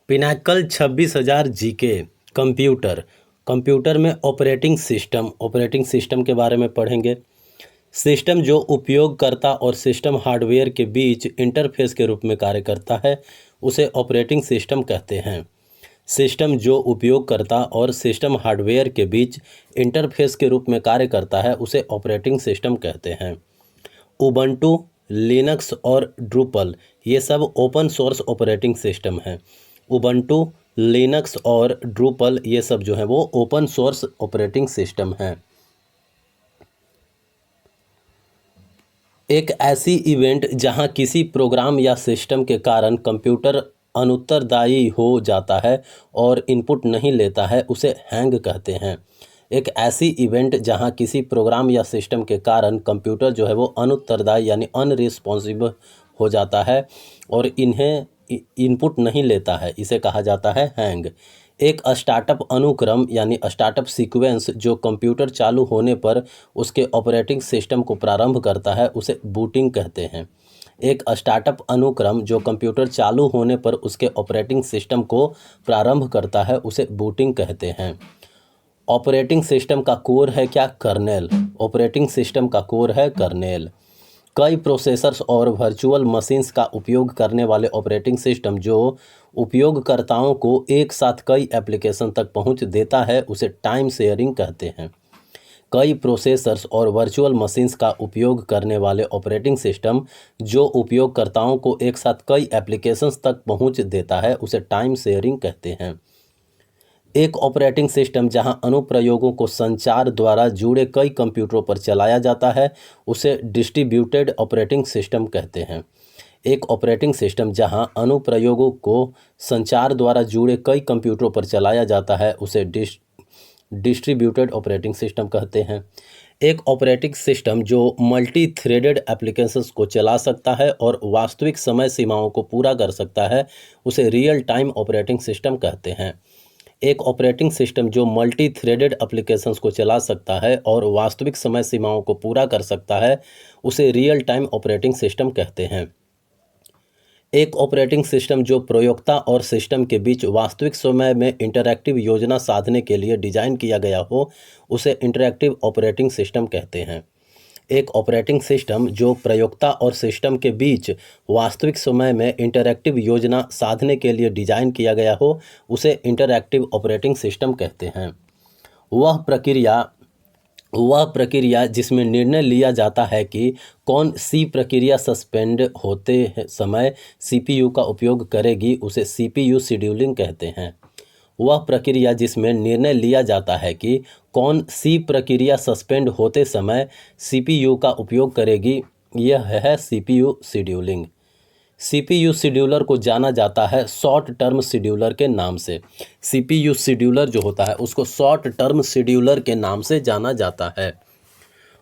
Pinnacle 26,000 GK. Computer computer में operating system के बारे में पढ़ेंगे। सिस्टम जो उपयोगकर्ता और सिस्टम हार्डवेयर के बीच इंटरफेस के रूप में कार्य करता है उसे ऑपरेटिंग सिस्टम कहते हैं। सिस्टम जो उपयोगकर्ता और सिस्टम हार्डवेयर के बीच इंटरफेस के रूप में कार्य करता है उसे ऑपरेटिंग सिस्टम कहते हैं। उबंटू, लिनक्स और ड्रूपल ये सब ओपन सोर्स ऑपरेटिंग सिस्टम हैं। उबंटू, लिनक्स और ड्रूपल ये सब जो है वो ओपन सोर्स ऑपरेटिंग सिस्टम हैं। एक ऐसी इवेंट जहां किसी प्रोग्राम या सिस्टम के कारण कंप्यूटर अनुत्तरदायी हो जाता है और इनपुट नहीं लेता है उसे हैंग कहते हैं। एक ऐसी इवेंट जहां किसी प्रोग्राम या सिस्टम के कारण कंप्यूटर जो है वो अनुत्तरदायी यानी अनरिस्पॉन्सिबल हो जाता है और इन्हें इनपुट नहीं लेता है, इसे कहा जाता है हैंग। एक स्टार्टअप अनुक्रम यानी स्टार्टअप सीक्वेंस जो कंप्यूटर चालू होने पर उसके ऑपरेटिंग सिस्टम को प्रारंभ करता है उसे बूटिंग कहते हैं। एक स्टार्टअप अनुक्रम जो कंप्यूटर चालू होने पर उसके ऑपरेटिंग सिस्टम को प्रारंभ करता है उसे बूटिंग कहते हैं। ऑपरेटिंग सिस्टम का कोर है क्या? कर्नेल। ऑपरेटिंग सिस्टम का कोर है कर्नेल। कई प्रोसेसर्स और वर्चुअल मशीन्स का उपयोग करने वाले ऑपरेटिंग सिस्टम जो उपयोगकर्ताओं को एक साथ कई एप्लीकेशन तक पहुंच देता है उसे टाइम शेयरिंग कहते हैं। कई प्रोसेसर्स और वर्चुअल मशीन्स का उपयोग करने वाले ऑपरेटिंग सिस्टम जो उपयोगकर्ताओं को एक साथ कई एप्लीकेशंस तक पहुंच देता है उसे टाइम शेयरिंग कहते हैं। एक ऑपरेटिंग सिस्टम जहां अनुप्रयोगों को संचार द्वारा जुड़े कई कंप्यूटरों पर चलाया जाता है उसे डिस्ट्रीब्यूटेड ऑपरेटिंग सिस्टम कहते हैं। एक ऑपरेटिंग सिस्टम जहां अनुप्रयोगों को संचार द्वारा जुड़े कई कंप्यूटरों पर चलाया जाता है उसे डिस्ट्रीब्यूटेड ऑपरेटिंग सिस्टम कहते हैं। एक ऑपरेटिंग सिस्टम जो मल्टी थ्रेडेड एप्लीकेशंस को चला सकता है और वास्तविक समय सीमाओं को पूरा कर सकता है उसे रियल टाइम ऑपरेटिंग सिस्टम कहते हैं। एक ऑपरेटिंग सिस्टम जो मल्टी थ्रेडेड एप्लीकेशंस को चला सकता है और वास्तविक समय सीमाओं को पूरा कर सकता है उसे रियल टाइम ऑपरेटिंग सिस्टम कहते हैं। एक ऑपरेटिंग सिस्टम जो प्रयोक्ता और सिस्टम के बीच वास्तविक समय में इंटरैक्टिव योजना साधने के लिए डिजाइन किया गया हो उसे इंटरैक्टिव ऑपरेटिंग सिस्टम कहते हैं। एक ऑपरेटिंग सिस्टम जो प्रयोक्ता और सिस्टम के बीच वास्तविक समय में इंटरैक्टिव योजना साधने के लिए डिजाइन किया गया हो उसे इंटरैक्टिव ऑपरेटिंग सिस्टम कहते हैं। वह प्रक्रिया जिसमें निर्णय लिया जाता है कि कौन सी प्रक्रिया सस्पेंड होते समय सीपीयू का उपयोग करेगी उसे सीपीयू शेड्यूलिंग कहते हैं। वह प्रक्रिया जिसमें निर्णय लिया जाता है कि कौन सी प्रक्रिया सस्पेंड होते समय सीपीयू का उपयोग करेगी, यह है सीपीयू शेड्यूलिंग। सीपीयू शेड्यूलर को जाना जाता है शॉर्ट टर्म शेड्यूलर के नाम से। सीपीयू शेड्यूलर जो होता है उसको शॉर्ट टर्म शेड्यूलर के नाम से जाना जाता है।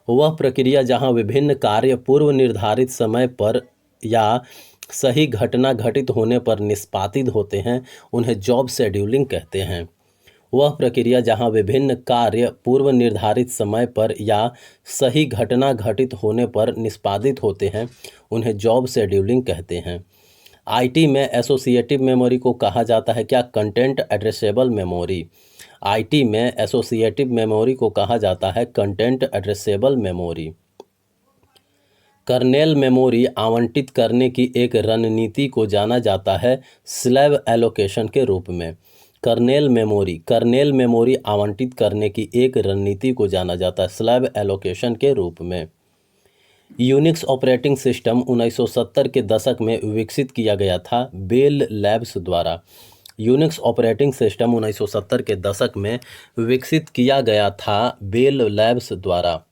वह प्रक्रिया जहां विभिन्न कार्य पूर्व निर्धारित समय पर या सही घटना घटित होने पर निष्पादित होते हैं उन्हें जॉब शेड्यूलिंग कहते हैं। वह प्रक्रिया जहां विभिन्न कार्य पूर्व निर्धारित समय पर या सही घटना घटित होने पर निष्पादित होते हैं उन्हें जॉब शेड्यूलिंग कहते हैं। आईटी में एसोसिएटिव मेमोरी को कहा जाता है क्या? Content addressable memory. आईटी में एसोसिएटिव मेमोरी को कहा जाता है content addressable memory. Kernel memory आवंटित करने की एक रणनीति को जाना जाता है स्लैब एलोकेशन के रूप में। कर्नेल मेमोरी आवंटित करने की एक रणनीति को जाना जाता है स्लैब एलोकेशन के रूप में। यूनिक्स ऑपरेटिंग सिस्टम 1970 के दशक में विकसित किया गया था बेल लैब्स द्वारा। यूनिक्स ऑपरेटिंग सिस्टम 1970 के दशक में विकसित किया गया था बेल लैब्स द्वारा।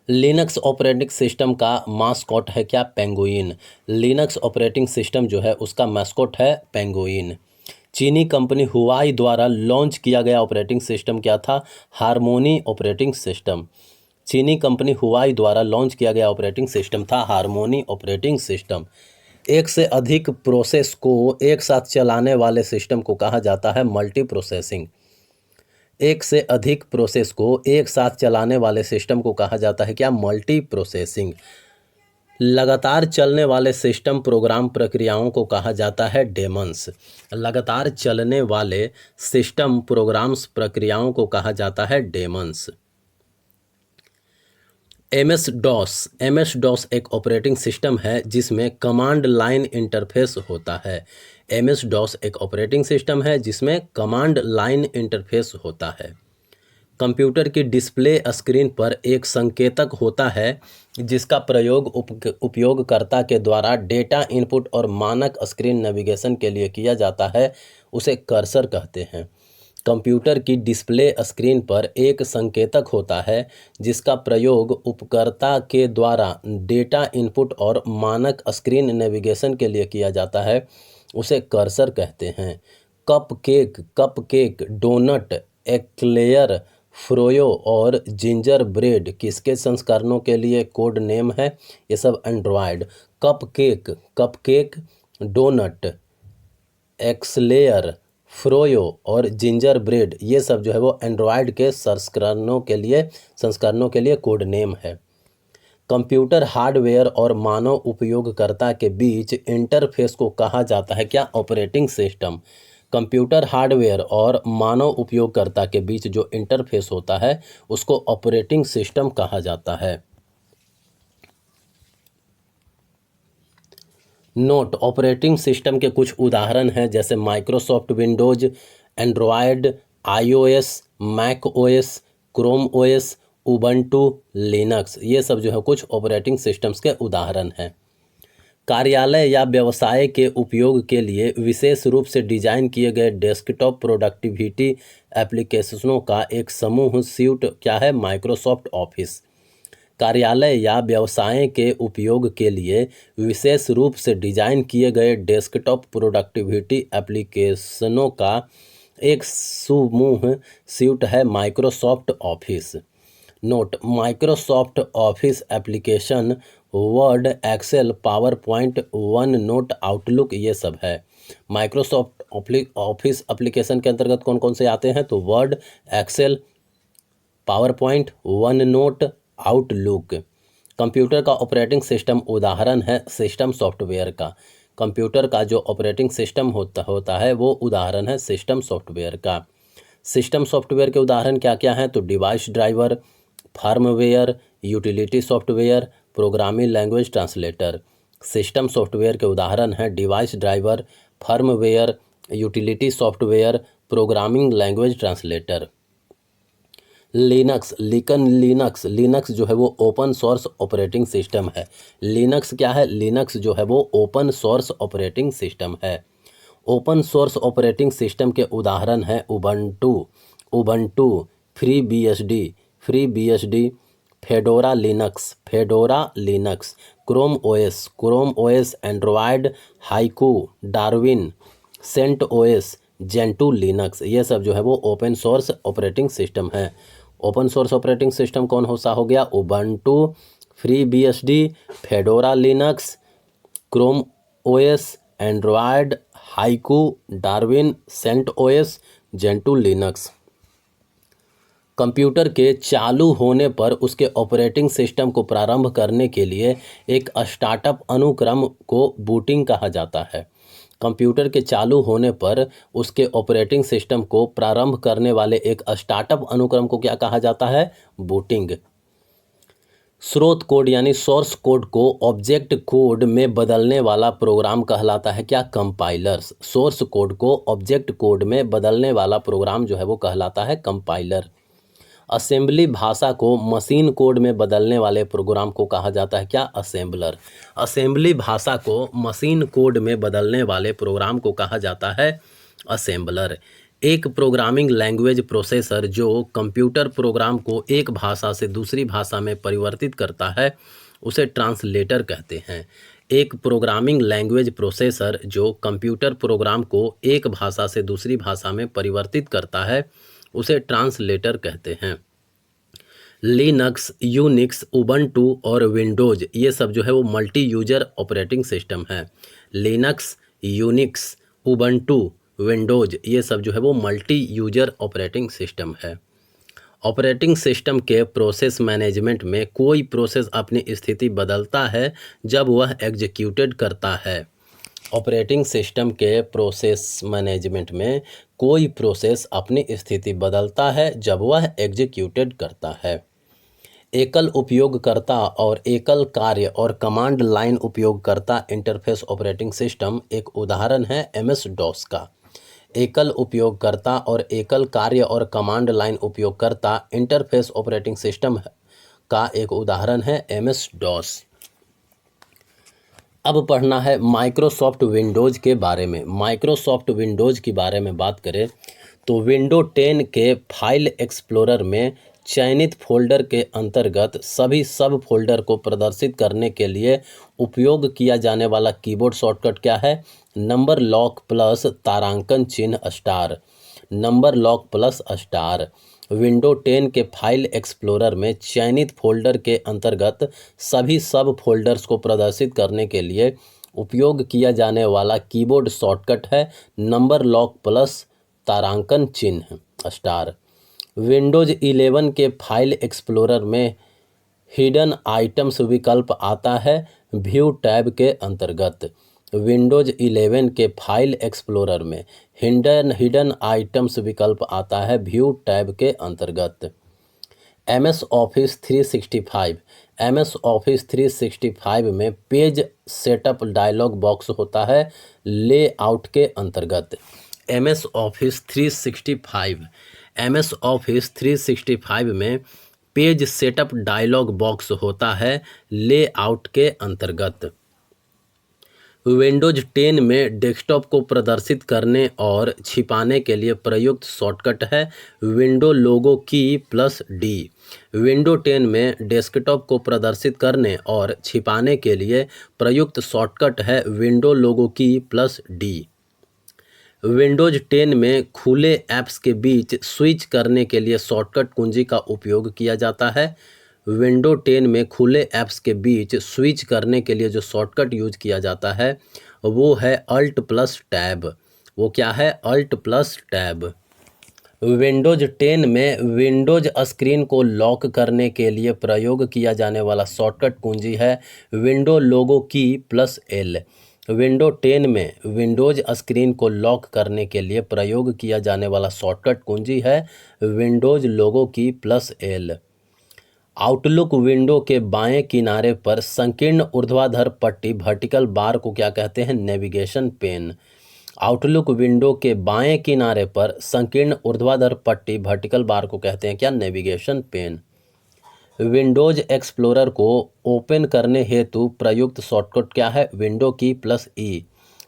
लिनक्स ऑपरेटिंग सिस्टम का मास्कॉट है क्या? पेंगुइन। लिनक्स ऑपरेटिंग सिस्टम जो है उसका मास्कॉट है पेंगुइन। चीनी कंपनी हुआई द्वारा लॉन्च किया गया ऑपरेटिंग सिस्टम क्या था? Harmony operating system. चीनी कंपनी हुआई द्वारा लॉन्च किया गया ऑपरेटिंग सिस्टम था हार्मोनी ऑपरेटिंग सिस्टम। एक से अधिक प्रोसेस को एक साथ चलाने वाले सिस्टम को कहा जाता है मल्टी प्रोसेसिंग। एक से अधिक प्रोसेस को एक साथ चलाने वाले सिस्टम को कहा जाता है क्या? Multi processing. लगातार चलने वाले सिस्टम प्रोग्राम प्रक्रियाओं को कहा जाता है डेमन्स। लगातार चलने वाले सिस्टम प्रोग्राम्स प्रक्रियाओं को कहा जाता है डेमन्स। एम एस डॉस एक ऑपरेटिंग सिस्टम है जिसमें कमांड लाइन इंटरफेस होता है। एम एस डॉस एक ऑपरेटिंग सिस्टम है जिसमें कमांड लाइन इंटरफेस होता है। कंप्यूटर की डिस्प्ले स्क्रीन पर एक संकेतक होता है जिसका प्रयोग उपयोगकर्ता के द्वारा डेटा इनपुट और मानक स्क्रीन नेविगेशन के लिए किया जाता है, उसे कर्सर कहते हैं। कंप्यूटर की डिस्प्ले स्क्रीन पर एक संकेतक होता है जिसका प्रयोग उपयोगकर्ता के द्वारा डेटा इनपुट और मानक स्क्रीन नेविगेशन के लिए किया जाता है, उसे कर्सर कहते हैं। कपकेक, डोनट, एक्लेयर, फ्रोयो और जिंजर ब्रेड किसके संस्करणों के लिए कोड नेम है? ये सब एंड्रॉयड। कपकेक, डोनट, एक्सलेयर, फ्रोयो और जिंजर ब्रेड ये सब जो है वो एंड्रॉयड के संस्करणों के लिए कोड नेम है। कंप्यूटर हार्डवेयर और मानव उपयोगकर्ता के बीच इंटरफेस को कहा जाता है क्या? Operating system. कंप्यूटर हार्डवेयर और मानव उपयोगकर्ता के बीच जो इंटरफेस होता है उसको ऑपरेटिंग सिस्टम कहा जाता है। नोट, ऑपरेटिंग सिस्टम के कुछ उदाहरण हैं जैसे Microsoft Windows, Android, iOS, Mac OS, Chrome OS, Ubuntu, Linux. ये सब जो है कुछ ऑपरेटिंग सिस्टम्स के उदाहरण हैं। कार्यालय या व्यवसाय के उपयोग के लिए विशेष रूप से डिजाइन किए गए डेस्कटॉप प्रोडक्टिविटी एप्लीकेशनों का एक समूह सूट क्या है? Microsoft office. कार्यालय या व्यवसाय के उपयोग के लिए विशेष रूप से डिजाइन किए गए डेस्कटॉप प्रोडक्टिविटी एप्लीकेशनों का एक समूह सूट है Microsoft Office. Note, Microsoft Office application Word, Excel, PowerPoint, OneNote, Outlook ये सब है। माइक्रोसॉफ्ट ऑफिस एप्लीकेशन के अंतर्गत कौन कौन से आते हैं? तो Word, Excel, PowerPoint, OneNote, Outlook. Computer का ऑपरेटिंग सिस्टम उदाहरण है सिस्टम सॉफ्टवेयर का। कंप्यूटर का जो ऑपरेटिंग सिस्टम होता है वो उदाहरण है सिस्टम सॉफ्टवेयर का। सिस्टम सॉफ्टवेयर के उदाहरण क्या क्या हैं? तो device driver, firmware, utility software, programming language translator. System software के उदाहरण हैं device driver, firmware, utility software, programming language translator. Linux जो है वो ओपन सोर्स ऑपरेटिंग सिस्टम है। लिनक्स क्या है? लिनक्स जो है वो ओपन सोर्स ऑपरेटिंग सिस्टम है। ओपन सोर्स ऑपरेटिंग सिस्टम के उदाहरण हैं Ubuntu, FreeBSD, Fedora Linux, Chrome OS, Android, Haiku, Darwin, CentOS, Gentoo Linux. ये सब जो है वो ओपन सोर्स ऑपरेटिंग सिस्टम है। ओपन सोर्स ऑपरेटिंग सिस्टम कौन सा हो गया? Ubuntu, FreeBSD, Fedora Linux, Chrome OS, Android, Haiku, Darwin, CentOS, Gentoo Linux. Computer के चालू होने पर उसके ऑपरेटिंग सिस्टम को प्रारंभ करने के लिए एक स्टार्टअप अनुक्रम को बूटिंग कहा जाता है। कंप्यूटर के चालू होने पर उसके ऑपरेटिंग सिस्टम को प्रारंभ करने वाले एक स्टार्टअप अनुक्रम को क्या कहा जाता है? बूटिंग। स्रोत कोड यानी सोर्स कोड को ऑब्जेक्ट कोड में बदलने वाला प्रोग्राम कहलाता है क्या? कंपाइलर्स। सोर्स कोड को ऑब्जेक्ट कोड में बदलने वाला प्रोग्राम जो है वो कहलाता है कंपाइलर। असेंबली भाषा को मशीन कोड में बदलने वाले प्रोग्राम को कहा जाता है क्या? असेंबलर। असेंबली भाषा को मशीन कोड में बदलने वाले प्रोग्राम को कहा जाता है असेंबलर। एक प्रोग्रामिंग लैंग्वेज प्रोसेसर जो कंप्यूटर प्रोग्राम को एक भाषा से दूसरी भाषा में परिवर्तित करता है उसे ट्रांसलेटर कहते हैं। एक प्रोग्रामिंग लैंग्वेज प्रोसेसर जो कंप्यूटर प्रोग्राम को एक भाषा से दूसरी भाषा में परिवर्तित करता है उसे ट्रांसलेटर कहते हैं। लिनक्स, यूनिक्स, उबंटू और विंडोज ये सब जो है वो मल्टी यूजर ऑपरेटिंग सिस्टम है। लिनक्स, यूनिक्स, उबंटू, विंडोज ये सब जो है वो मल्टी यूजर ऑपरेटिंग सिस्टम है। ऑपरेटिंग सिस्टम के प्रोसेस मैनेजमेंट में कोई प्रोसेस अपनी स्थिति बदलता है जब वह एग्जीक्यूटेड करता है। ऑपरेटिंग सिस्टम के प्रोसेस मैनेजमेंट में कोई प्रोसेस अपनी स्थिति बदलता है जब वह एग्जीक्यूटेड करता है। एकल उपयोगकर्ता और एकल कार्य और कमांड लाइन उपयोगकर्ता इंटरफेस ऑपरेटिंग सिस्टम एक उदाहरण है एमएस डॉस का। एकल उपयोगकर्ता और एकल कार्य और कमांड लाइन उपयोगकर्ता इंटरफेस ऑपरेटिंग सिस्टम का एक उदाहरण है एमएस डॉस। अब पढ़ना है माइक्रोसॉफ्ट विंडोज़ के बारे में। माइक्रोसॉफ्ट विंडोज़ के बारे में बात करें तो विंडो 10 के फाइल एक्सप्लोरर में चयनित फोल्डर के अंतर्गत सभी सब फोल्डर को प्रदर्शित करने के लिए उपयोग किया जाने वाला कीबोर्ड शॉर्टकट क्या है? नंबर लॉक प्लस तारांकन चिन्ह star. Number lock plus star. Window 10 के फाइल एक्सप्लोरर में चयनित फोल्डर के अंतर्गत सभी सब फोल्डर्स को प्रदर्शित करने के लिए उपयोग किया जाने वाला कीबोर्ड शॉर्टकट है नंबर लॉक प्लस तारांकन चिन्ह स्टार। विंडोज़ 11 के फाइल एक्सप्लोरर में हिडन आइटम्स विकल्प आता है व्यू टैब के अंतर्गत। विंडोज़ 11 के फाइल एक्सप्लोरर में हिडन आइटम्स विकल्प आता है व्यू टैब के अंतर्गत। MS office 365। एमएस ऑफिस 365 में पेज सेटअप डायलॉग बॉक्स होता है लेआउट के अंतर्गत। एमएस ऑफिस 365 एमएस ऑफिस 365 में पेज सेटअप डायलॉग बॉक्स होता है लेआउट के अंतर्गत। विंडोज़ 10 में डेस्कटॉप को प्रदर्शित करने और छिपाने के लिए प्रयुक्त शॉर्टकट है विंडो लोगो की प्लस डी। विंडो 10 में डेस्कटॉप को प्रदर्शित करने और छिपाने के लिए प्रयुक्त शॉर्टकट है विंडो लोगो की प्लस डी। विंडोज़ 10 में खुले ऐप्स के बीच स्विच करने के लिए शॉर्टकट कुंजी का उपयोग किया जाता है। विंडो 10 में खुले ऐप्स के बीच स्विच करने के लिए जो शॉर्टकट यूज किया जाता है वो है अल्ट प्लस टैब। वो क्या है? Alt plus tab. विंडोज़ 10 में विंडोज़ स्क्रीन को लॉक करने के लिए प्रयोग किया जाने वाला शॉर्टकट कुंजी है विंडो लोगो की प्लस एल। विंडो 10 में विंडोज़ स्क्रीन को लॉक करने के लिए प्रयोग किया जाने वाला शॉर्टकट कुंजी है विंडोज़ लोगो की प्लस एल। आउटलुक विंडो के बाएं किनारे पर संकीर्ण ऊर्ध्वाधर पट्टी वर्टिकल बार को क्या कहते हैं? Navigation pen. आउटलुक विंडो के बाएं किनारे पर संकीर्ण ऊर्ध्वाधर पट्टी वर्टिकल बार को कहते हैं क्या? Navigation pane. विंडोज़ एक्सप्लोरर को ओपन करने हेतु प्रयुक्त शॉर्टकट क्या है? Window key plus E.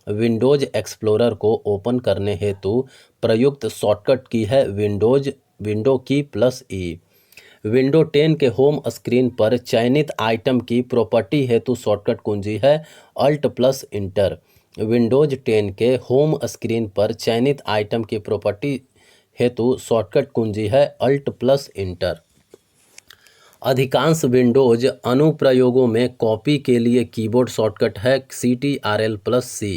Windows Explorer को ओपन करने हेतु प्रयुक्त शॉर्टकट की है विंडो की प्लस ई। विंडो 10 के होम स्क्रीन पर चयनित आइटम की प्रॉपर्टी हेतु शॉर्टकट कुंजी है अल्ट प्लस इंटर। विंडोज़ 10 के होम स्क्रीन पर चयनित आइटम की प्रॉपर्टी हेतु शॉर्टकट कुंजी है अल्ट प्लस इंटर। अधिकांश विंडोज अनुप्रयोगों में कॉपी के लिए कीबोर्ड शॉर्टकट है CTRL+C।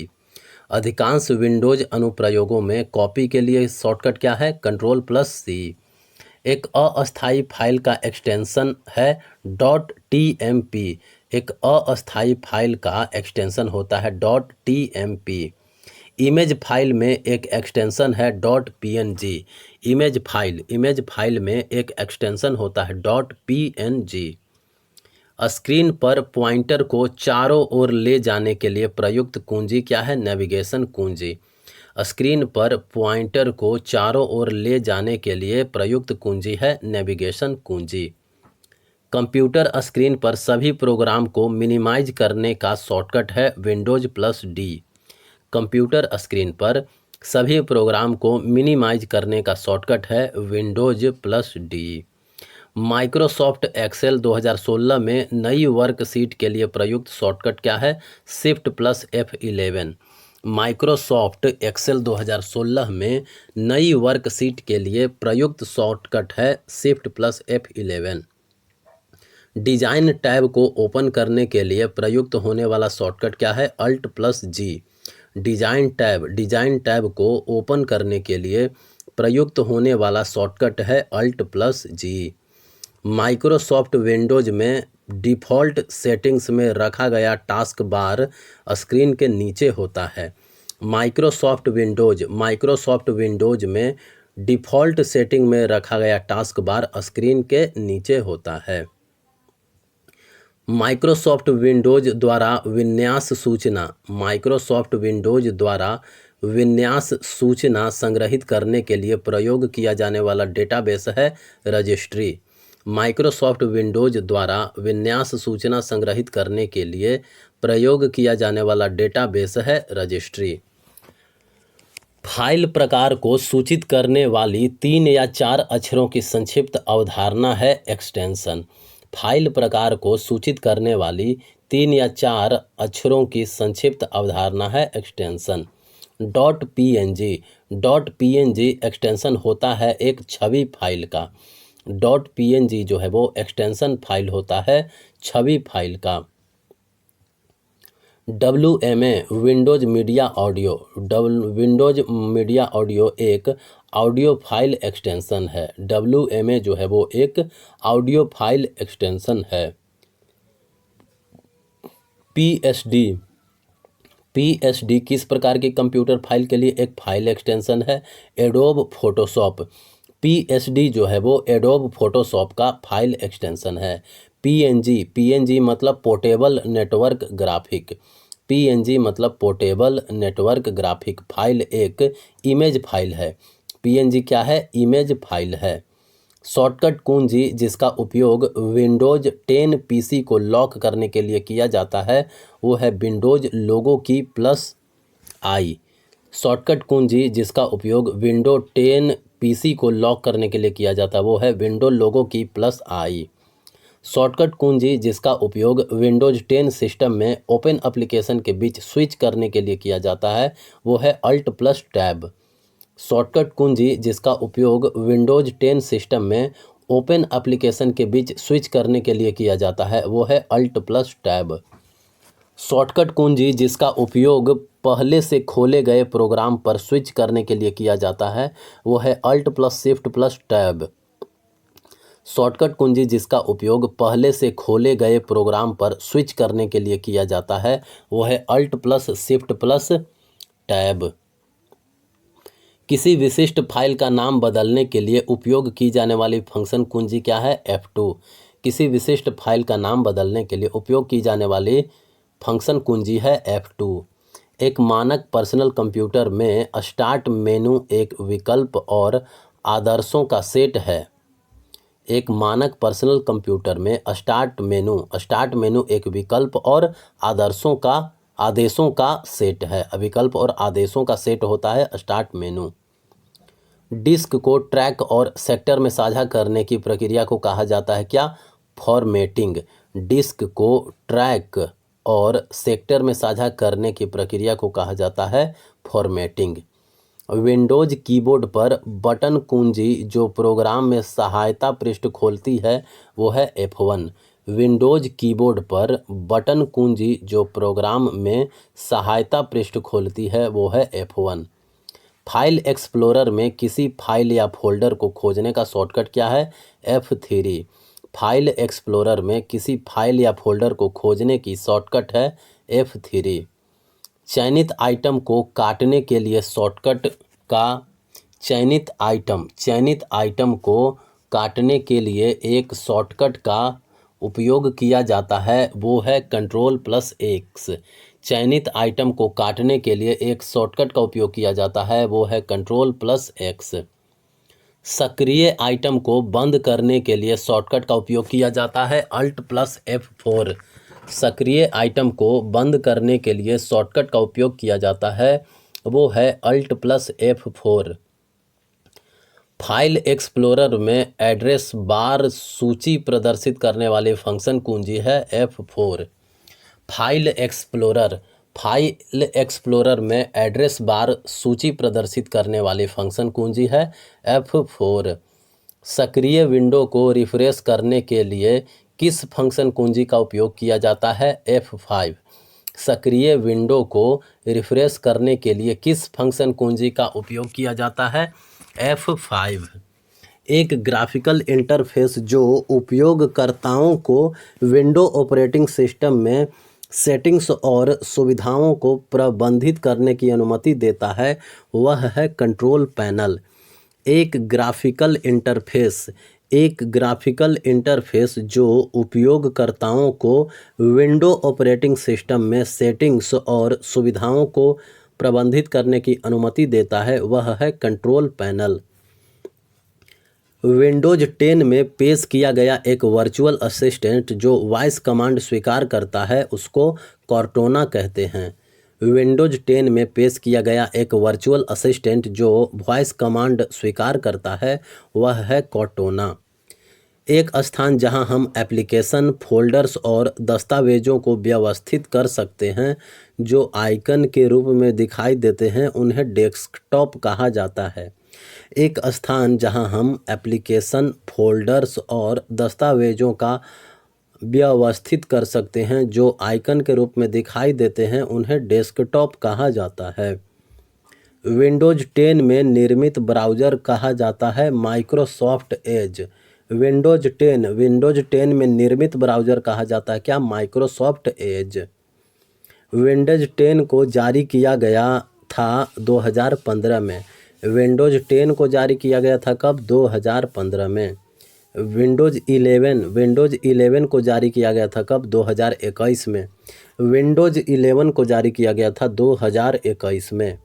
अधिकांश विंडोज अनुप्रयोगों में कॉपी के लिए शॉर्टकट क्या है? Ctrl+C। एक अस्थायी फाइल का एक्सटेंशन है .tmp। एक अस्थायी फाइल का एक्सटेंशन होता है .tmp। इमेज फाइल में एक एक्सटेंशन है .png। इमेज फाइल में एक एक्सटेंशन होता है .png। स्क्रीन पर पॉइंटर को चारों ओर ले जाने के लिए प्रयुक्त कुंजी क्या है? नेविगेशन कुंजी। स्क्रीन पर पॉइंटर को चारों ओर ले जाने के लिए प्रयुक्त कुंजी है नेविगेशन कुंजी। कंप्यूटर स्क्रीन पर सभी प्रोग्राम को मिनिमाइज करने का शॉर्टकट है Windows plus D. Computer screen पर सभी प्रोग्राम को मिनिमाइज करने का शॉर्टकट है Windows plus D. Microsoft Excel 2016 में नई वर्कशीट के लिए प्रयुक्त शॉर्टकट क्या है? Shift plus F11। Microsoft Excel 2016 में नई वर्कशीट के लिए प्रयुक्त शॉर्टकट है shift plus F11। Design tab को ओपन करने के लिए प्रयुक्त होने वाला शॉर्टकट क्या है? अल्ट प्लस जी। डिजाइन टैब को ओपन करने के लिए प्रयुक्त होने वाला शॉर्टकट है Alt+G। माइक्रोसॉफ्ट विंडोज़ में डिफ़ॉल्ट सेटिंग्स में रखा गया टास्क बार स्क्रीन के नीचे होता है। माइक्रोसॉफ्ट विंडोज़ में डिफ़ॉल्ट सेटिंग में रखा गया टास्क बार स्क्रीन के नीचे होता है। माइक्रोसॉफ्ट विंडोज़ द्वारा विन्यास सूचना संग्रहित करने के लिए प्रयोग किया जाने वाला डेटाबेस है रजिस्ट्री। माइक्रोसॉफ्ट विंडोज़ द्वारा विन्यास सूचना संग्रहित करने के लिए प्रयोग किया जाने वाला डेटाबेस है रजिस्ट्री। फाइल प्रकार को सूचित करने वाली 3 या 4 अक्षरों की संक्षिप्त अवधारणा है एक्सटेंशन। फाइल प्रकार को सूचित करने वाली 3 या 4 अक्षरों की संक्षिप्त अवधारणा है एक्सटेंशन। .png एक्सटेंशन होता है एक छवि फाइल का। .png जो है वो एक्सटेंशन फाइल होता है छवि फाइल का। WMA विंडोज़ मीडिया ऑडियो एक ऑडियो फाइल एक्सटेंशन है। WMA जो है वो एक ऑडियो फाइल एक्सटेंशन है। PSD किस प्रकार की कंप्यूटर फाइल के लिए एक फाइल एक्सटेंशन है? Adobe Photoshop. PSD जो है वो एडोब फोटोशॉप का फाइल एक्सटेंशन है। PNG मतलब पोर्टेबल नेटवर्क ग्राफिक। PNG मतलब पोर्टेबल नेटवर्क ग्राफिक फाइल एक इमेज फाइल है। PNG क्या है? इमेज फाइल है। शॉर्टकट कुंजी जिसका उपयोग विंडोज़ 10 PC को लॉक करने के लिए किया जाता है वो है विंडोज़ लोगो की +I। शॉर्टकट कुंजी जिसका उपयोग विंडोज़ 10 PC को लॉक करने के लिए किया जाता है वो है विंडो लोगो की +I। शॉर्टकट कुंजी जिसका उपयोग विंडोज़ 10 सिस्टम में ओपन एप्लीकेशन के बीच स्विच करने के लिए किया जाता है वो है Alt+Tab। शॉर्टकट कुंजी जिसका उपयोग विंडोज़ 10 सिस्टम में ओपन एप्लीकेशन के बीच स्विच करने के लिए किया जाता है वो है Alt+Tab। शॉर्टकट कुंजी जिसका उपयोग पहले से खोले गए प्रोग्राम पर स्विच करने के लिए किया जाता है वो है Alt+Shift+Tab। शॉर्टकट कुंजी जिसका उपयोग पहले से खोले गए प्रोग्राम पर स्विच करने के लिए किया जाता है वो है Alt+Shift+Tab। किसी विशिष्ट फाइल का नाम बदलने के लिए उपयोग की जाने वाली फंक्शन कुंजी क्या है? F2। किसी विशिष्ट फाइल का नाम बदलने के लिए उपयोग की जाने वाली फंक्शन कुंजी है F2। एक मानक पर्सनल कंप्यूटर में स्टार्ट मेनू एक विकल्प और आदर्शों का सेट है। एक मानक पर्सनल कंप्यूटर में स्टार्ट मेनू एक विकल्प और आदेशों का सेट है। विकल्प और आदेशों का सेट होता है स्टार्ट मेनू। डिस्क को ट्रैक और सेक्टर में साझा करने की प्रक्रिया को कहा जाता है क्या? फॉर्मेटिंग। डिस्क को ट्रैक और सेक्टर में साझा करने की प्रक्रिया को कहा जाता है फॉर्मेटिंग। विंडोज़ कीबोर्ड पर बटन कुंजी जो प्रोग्राम में सहायता पृष्ठ खोलती है वो है F1। विंडोज़ कीबोर्ड पर बटन कुंजी जो प्रोग्राम में सहायता पृष्ठ खोलती है वो है F1। फाइल एक्सप्लोरर में किसी फाइल या फोल्डर को खोजने का शॉर्टकट क्या है? F3। फाइल एक्सप्लोरर में किसी फाइल या फोल्डर को खोजने की शॉर्टकट है F3। चयनित आइटम को काटने के लिए चयनित आइटम को काटने के लिए एक शॉर्टकट का उपयोग किया जाता है वो है Ctrl+X। चयनित आइटम को काटने के लिए एक शॉर्टकट का उपयोग किया जाता है वो है Ctrl+X। सक्रिय आइटम को बंद करने के लिए शॉर्टकट का उपयोग किया जाता है Alt+F4। सक्रिय आइटम को बंद करने के लिए शॉर्टकट का उपयोग किया जाता है वो है Alt+F4। फाइल एक्सप्लोरर में एड्रेस बार सूची प्रदर्शित करने वाली फंक्शन कुंजी है F4। फाइल एक्सप्लोरर में एड्रेस बार सूची प्रदर्शित करने वाली फंक्शन कुंजी है F4। सक्रिय विंडो को रिफ्रेश करने के लिए किस फंक्शन कुंजी का उपयोग किया जाता है? F5। सक्रिय विंडो को रिफ्रेश करने के लिए किस फंक्शन कुंजी का उपयोग किया जाता है? F5 एक ग्राफिकल इंटरफेस जो उपयोगकर्ताओं को विंडो ऑपरेटिंग सिस्टम में सेटिंग्स और सुविधाओं को प्रबंधित करने की अनुमति देता है वह है कंट्रोल पैनल। एक ग्राफिकल इंटरफेस जो उपयोगकर्ताओं को विंडो ऑपरेटिंग सिस्टम में सेटिंग्स और सुविधाओं को प्रबंधित करने की अनुमति देता है वह है कंट्रोल पैनल। विंडोज 10 में पेश किया गया एक वर्चुअल असिस्टेंट जो वॉइस कमांड स्वीकार करता है उसको कॉर्टाना कहते हैं। विंडोज 10 में पेश किया गया एक वर्चुअल असिस्टेंट जो वॉइस कमांड स्वीकार करता है वह है कॉर्टाना। एक स्थान जहां हम एप्लीकेशन, फोल्डर्स और दस्तावेज़ों को व्यवस्थित कर सकते हैं जो आइकन के रूप में दिखाई देते हैं उन्हें डेस्कटॉप कहा जाता है। एक स्थान जहां हम एप्लीकेशन, फोल्डर्स और दस्तावेज़ों का व्यवस्थित कर सकते हैं जो आइकन के रूप में दिखाई देते हैं उन्हें डेस्कटॉप कहा जाता है। विंडोज 10 में निर्मित ब्राउज़र कहा जाता है माइक्रोसॉफ्ट एज। विंडोज 10 में निर्मित ब्राउज़र कहा जाता है क्या? Microsoft Edge. विंडोज 10 को जारी किया गया था 2015 में। विंडोज 10 को जारी किया गया था कब? 2015 में। विंडोज 11 को जारी किया गया था कब? 2021 में। विंडोज 11 को जारी किया गया था 2021 में।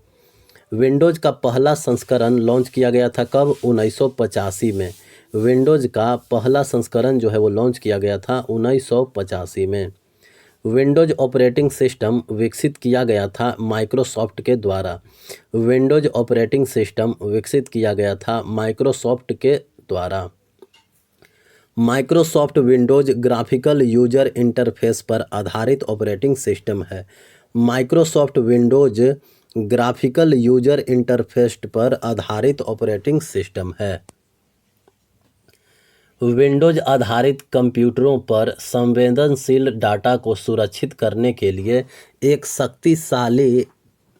विंडोज का पहला संस्करण लॉन्च किया गया था कब? 1985 में। विंडोज का पहला संस्करण जो है वो लॉन्च किया गया था 1985 में। विंडोज ऑपरेटिंग सिस्टम विकसित किया गया था माइक्रोसॉफ्ट के द्वारा। विंडोज ऑपरेटिंग सिस्टम विकसित किया गया था माइक्रोसॉफ्ट के द्वारा। Microsoft Windows graphical user interface पर आधारित ऑपरेटिंग सिस्टम है। Microsoft Windows graphical user interface पर आधारित ऑपरेटिंग सिस्टम है। विंडोज आधारित कंप्यूटरों पर संवेदनशील डाटा को सुरक्षित करने के लिए एक शक्तिशाली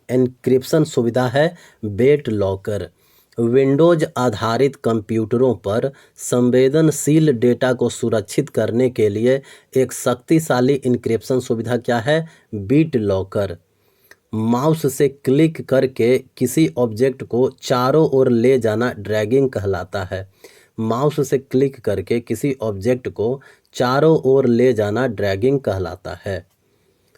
एन्क्रिप्शन सुविधा है बेट लॉकर। विंडोज आधारित कंप्यूटरों पर संवेदनशील डेटा को सुरक्षित करने के लिए एक शक्तिशाली एन्क्रिप्शन सुविधा क्या है? BitLocker. माउस से क्लिक करके किसी ऑब्जेक्ट को चारों ओर ले जाना ड्रैगिंग कहलाता है। माउस से क्लिक करके किसी ऑब्जेक्ट को चारों ओर ले जाना ड्रैगिंग कहलाता है।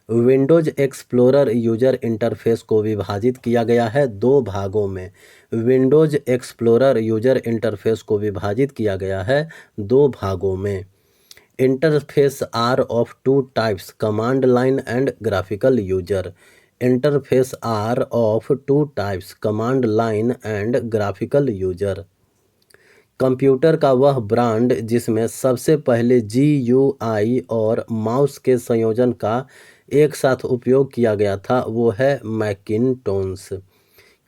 विंडोज एक्सप्लोरर यूजर इंटरफेस को विभाजित किया गया है दो भागों में। विंडोज एक्सप्लोरर यूजर इंटरफेस को विभाजित किया गया है दो भागों में। Interface are of two types, command line and graphical user. Interface are of two types, command line and graphical user. Computer का वह ब्रांड जिसमें सबसे पहले GUI और माउस के संयोजन का एक साथ उपयोग किया गया था वो है मैकिन्टोश।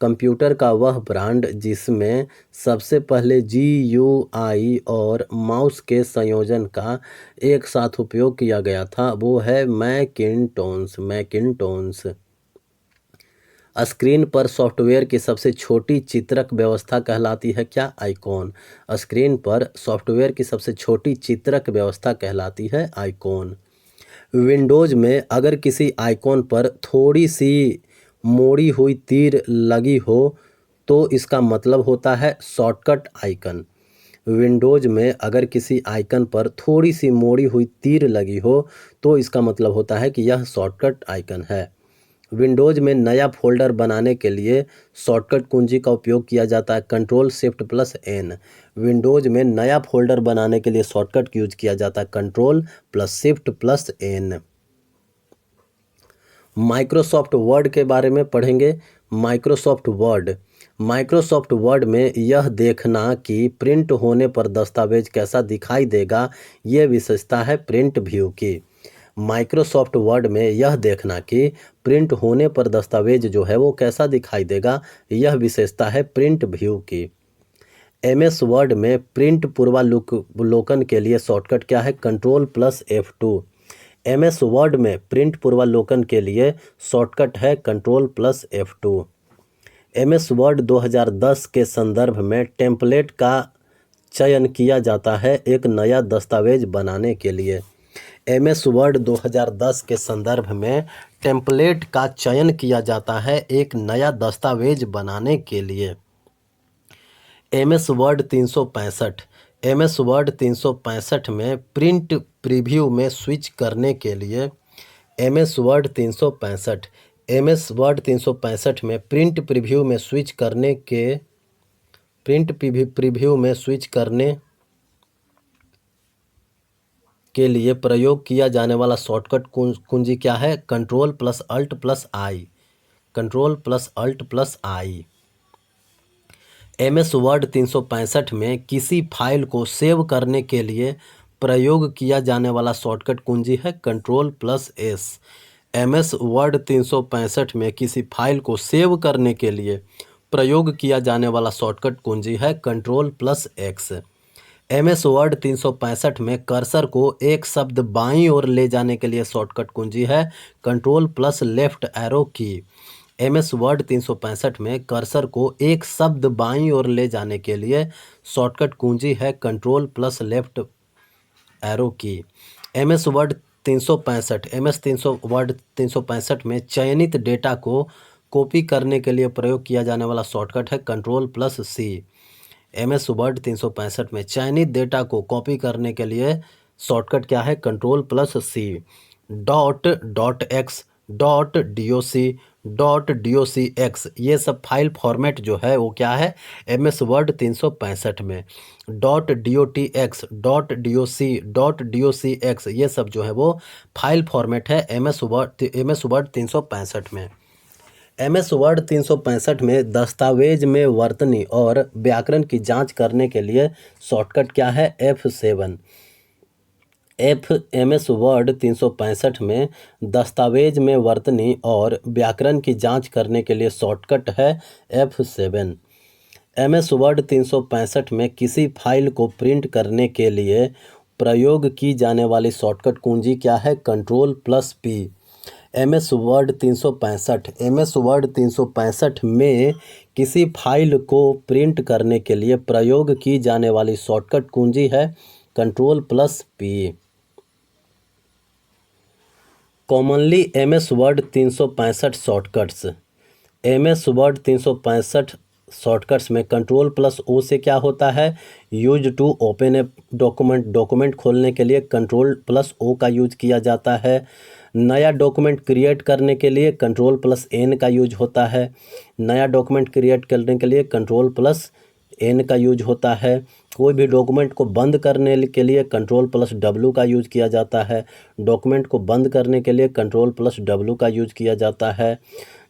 कंप्यूटर का वह ब्रांड जिसमें सबसे पहले GUI और माउस के संयोजन का एक साथ उपयोग किया गया था वो है मैकिन्टोश। स्क्रीन पर सॉफ्टवेयर की सबसे छोटी चित्रक व्यवस्था कहलाती है क्या? आइकॉन। स्क्रीन पर सॉफ्टवेयर की सबसे छोटी चित्रक व्यवस्था कहलाती है आइकॉन। विंडोज में अगर किसी आइकॉन पर थोड़ी सी मोड़ी हुई तीर लगी हो तो इसका मतलब होता है शॉर्टकट आइकन। विंडोज में अगर किसी आइकन पर थोड़ी सी मोड़ी हुई तीर लगी हो तो इसका मतलब होता है कि यह शॉर्टकट आइकन है। विंडोज में नया फोल्डर बनाने के लिए शॉर्टकट कुंजी का उपयोग किया जाता है Ctrl+Shift+N। विंडोज में नया फोल्डर बनाने के लिए शॉर्टकट यूज किया जाता है Ctrl+Shift+N। माइक्रोसॉफ्ट वर्ड के बारे में पढ़ेंगे। माइक्रोसॉफ्ट वर्ड में यह देखना कि प्रिंट होने पर दस्तावेज कैसा दिखाई देगा ये विशेषता है प्रिंट व्यू की। माइक्रोसॉफ्ट वर्ड में यह देखना कि प्रिंट होने पर दस्तावेज जो है वो कैसा दिखाई देगा यह विशेषता है प्रिंट व्यू की। MS वर्ड में प्रिंट पूर्वावलोकन के लिए शॉर्टकट क्या है? Ctrl+F2। MS वर्ड में प्रिंट पूर्वावलोकन के लिए शॉर्टकट है Ctrl+F2। MS वर्ड 2010 के संदर्भ में टेम्पलेट का चयन किया जाता है एक नया दस्तावेज बनाने के लिए। MS वर्ड 2010 के संदर्भ में टेम्पलेट का चयन किया जाता है एक नया दस्तावेज बनाने के लिए। MS वर्ड 365 MS वर्ड 365 में प्रिंट प्रीव्यू में स्विच करने के लिए MS वर्ड 365 MS वर्ड 365 में प्रिंट प्रीव्यू में स्विच करने के लिए प्रयोग किया जाने वाला शॉर्टकट कुंजी क्या है? Ctrl+Alt+I। Ctrl+Alt+I। MS वर्ड 365 में किसी फाइल को सेव करने के लिए प्रयोग किया जाने वाला शॉर्टकट कुंजी है Ctrl+S। MS वर्ड 365 में किसी फाइल को सेव करने के लिए प्रयोग किया जाने वाला शॉर्टकट कुंजी है Ctrl+X। MS वर्ड 365 में कर्सर को एक शब्द बाईं ओर ले जाने के लिए शॉर्टकट कुंजी है Ctrl+Left एरो की। MS वर्ड 365 में कर्सर को एक शब्द बाईं ओर ले जाने के लिए शॉर्टकट कुंजी है Ctrl+Left एरो की। MS वर्ड 365 में चयनित डेटा को कॉपी करने के लिए प्रयोग किया जाने वाला शॉर्टकट है Ctrl+C। MS वर्ड 365 में चयनित डेटा को कॉपी करने के लिए शॉर्टकट क्या है? Ctrl+C। .x .docx ये सब फाइल फॉर्मेट जो है वो क्या है MS वर्ड 365 में। .docx .docx ये सब जो है वो फाइल फॉर्मेट है MS वर्ड 365 में। MS वर्ड 365 में दस्तावेज में वर्तनी और व्याकरण की जांच करने के लिए शॉर्टकट क्या है? F7। MS वर्ड 365 में दस्तावेज में वर्तनी और व्याकरण की जांच करने के लिए शॉर्टकट है F7। MS वर्ड 365 में किसी फाइल को प्रिंट करने के लिए प्रयोग की जाने वाली शॉर्टकट कुंजी क्या है? Ctrl+P। MS वर्ड 365 में किसी फाइल को प्रिंट करने के लिए प्रयोग की जाने वाली शॉर्टकट कुंजी है Ctrl+P। Commonly MS Word 365 shortcuts. MS Word 365 shortcuts में Ctrl+O से क्या होता है? Use to open a document खोलने के लिए Ctrl+O का यूज किया जाता है। नया डॉक्यूमेंट क्रिएट करने के लिए Ctrl+N का यूज होता है। नया डॉक्यूमेंट क्रिएट करने के लिए Ctrl+N का यूज होता है। कोई भी डॉक्यूमेंट को बंद करने के लिए Ctrl+W का यूज किया जाता है। डॉक्यूमेंट को बंद करने के लिए Ctrl+W का यूज किया जाता है।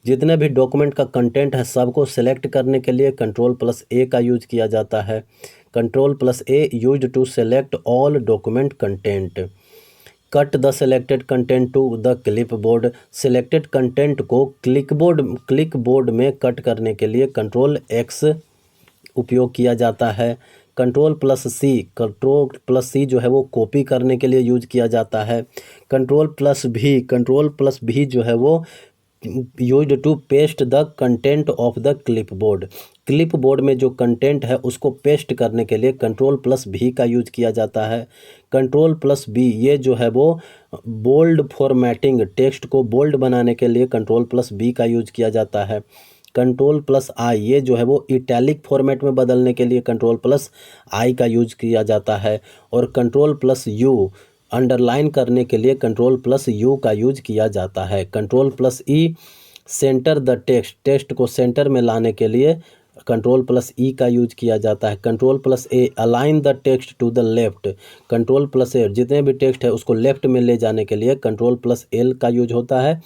जितने भी डॉक्यूमेंट का कंटेंट है सबको सिलेक्ट करने के लिए Ctrl+A का यूज किया जाता है। Ctrl+A use to select all document content. Cut the selected content to the clipboard. Selected content को क्लिकबोर्ड में कट करने के लिए Ctrl+X उपयोग किया जाता है। Ctrl+C जो है वो कॉपी करने के लिए यूज किया जाता है। Ctrl+V जो है वो use to paste the content of the clipboard. Clipboard में जो कंटेंट है उसको पेस्ट करने के लिए Ctrl+V का यूज किया जाता है। Ctrl+B ये जो है वो बोल्ड फॉर्मेटिंग, टेक्स्ट को बोल्ड बनाने के लिए Ctrl+B का यूज किया जाता है। Ctrl+I ये जो है वो इटैलिक फॉर्मेट में बदलने के लिए Ctrl+I का यूज किया जाता है। और Ctrl+U अंडरलाइन करने के लिए Ctrl+U का यूज किया जाता है। Ctrl+E सेंटर द टेक्स्ट को सेंटर में लाने के लिए Ctrl+E का यूज किया जाता है। Ctrl+A align the text to the left. Ctrl+A जितने भी टेक्स्ट है उसको लेफ्ट में ले जाने के लिए Ctrl+L का यूज होता है।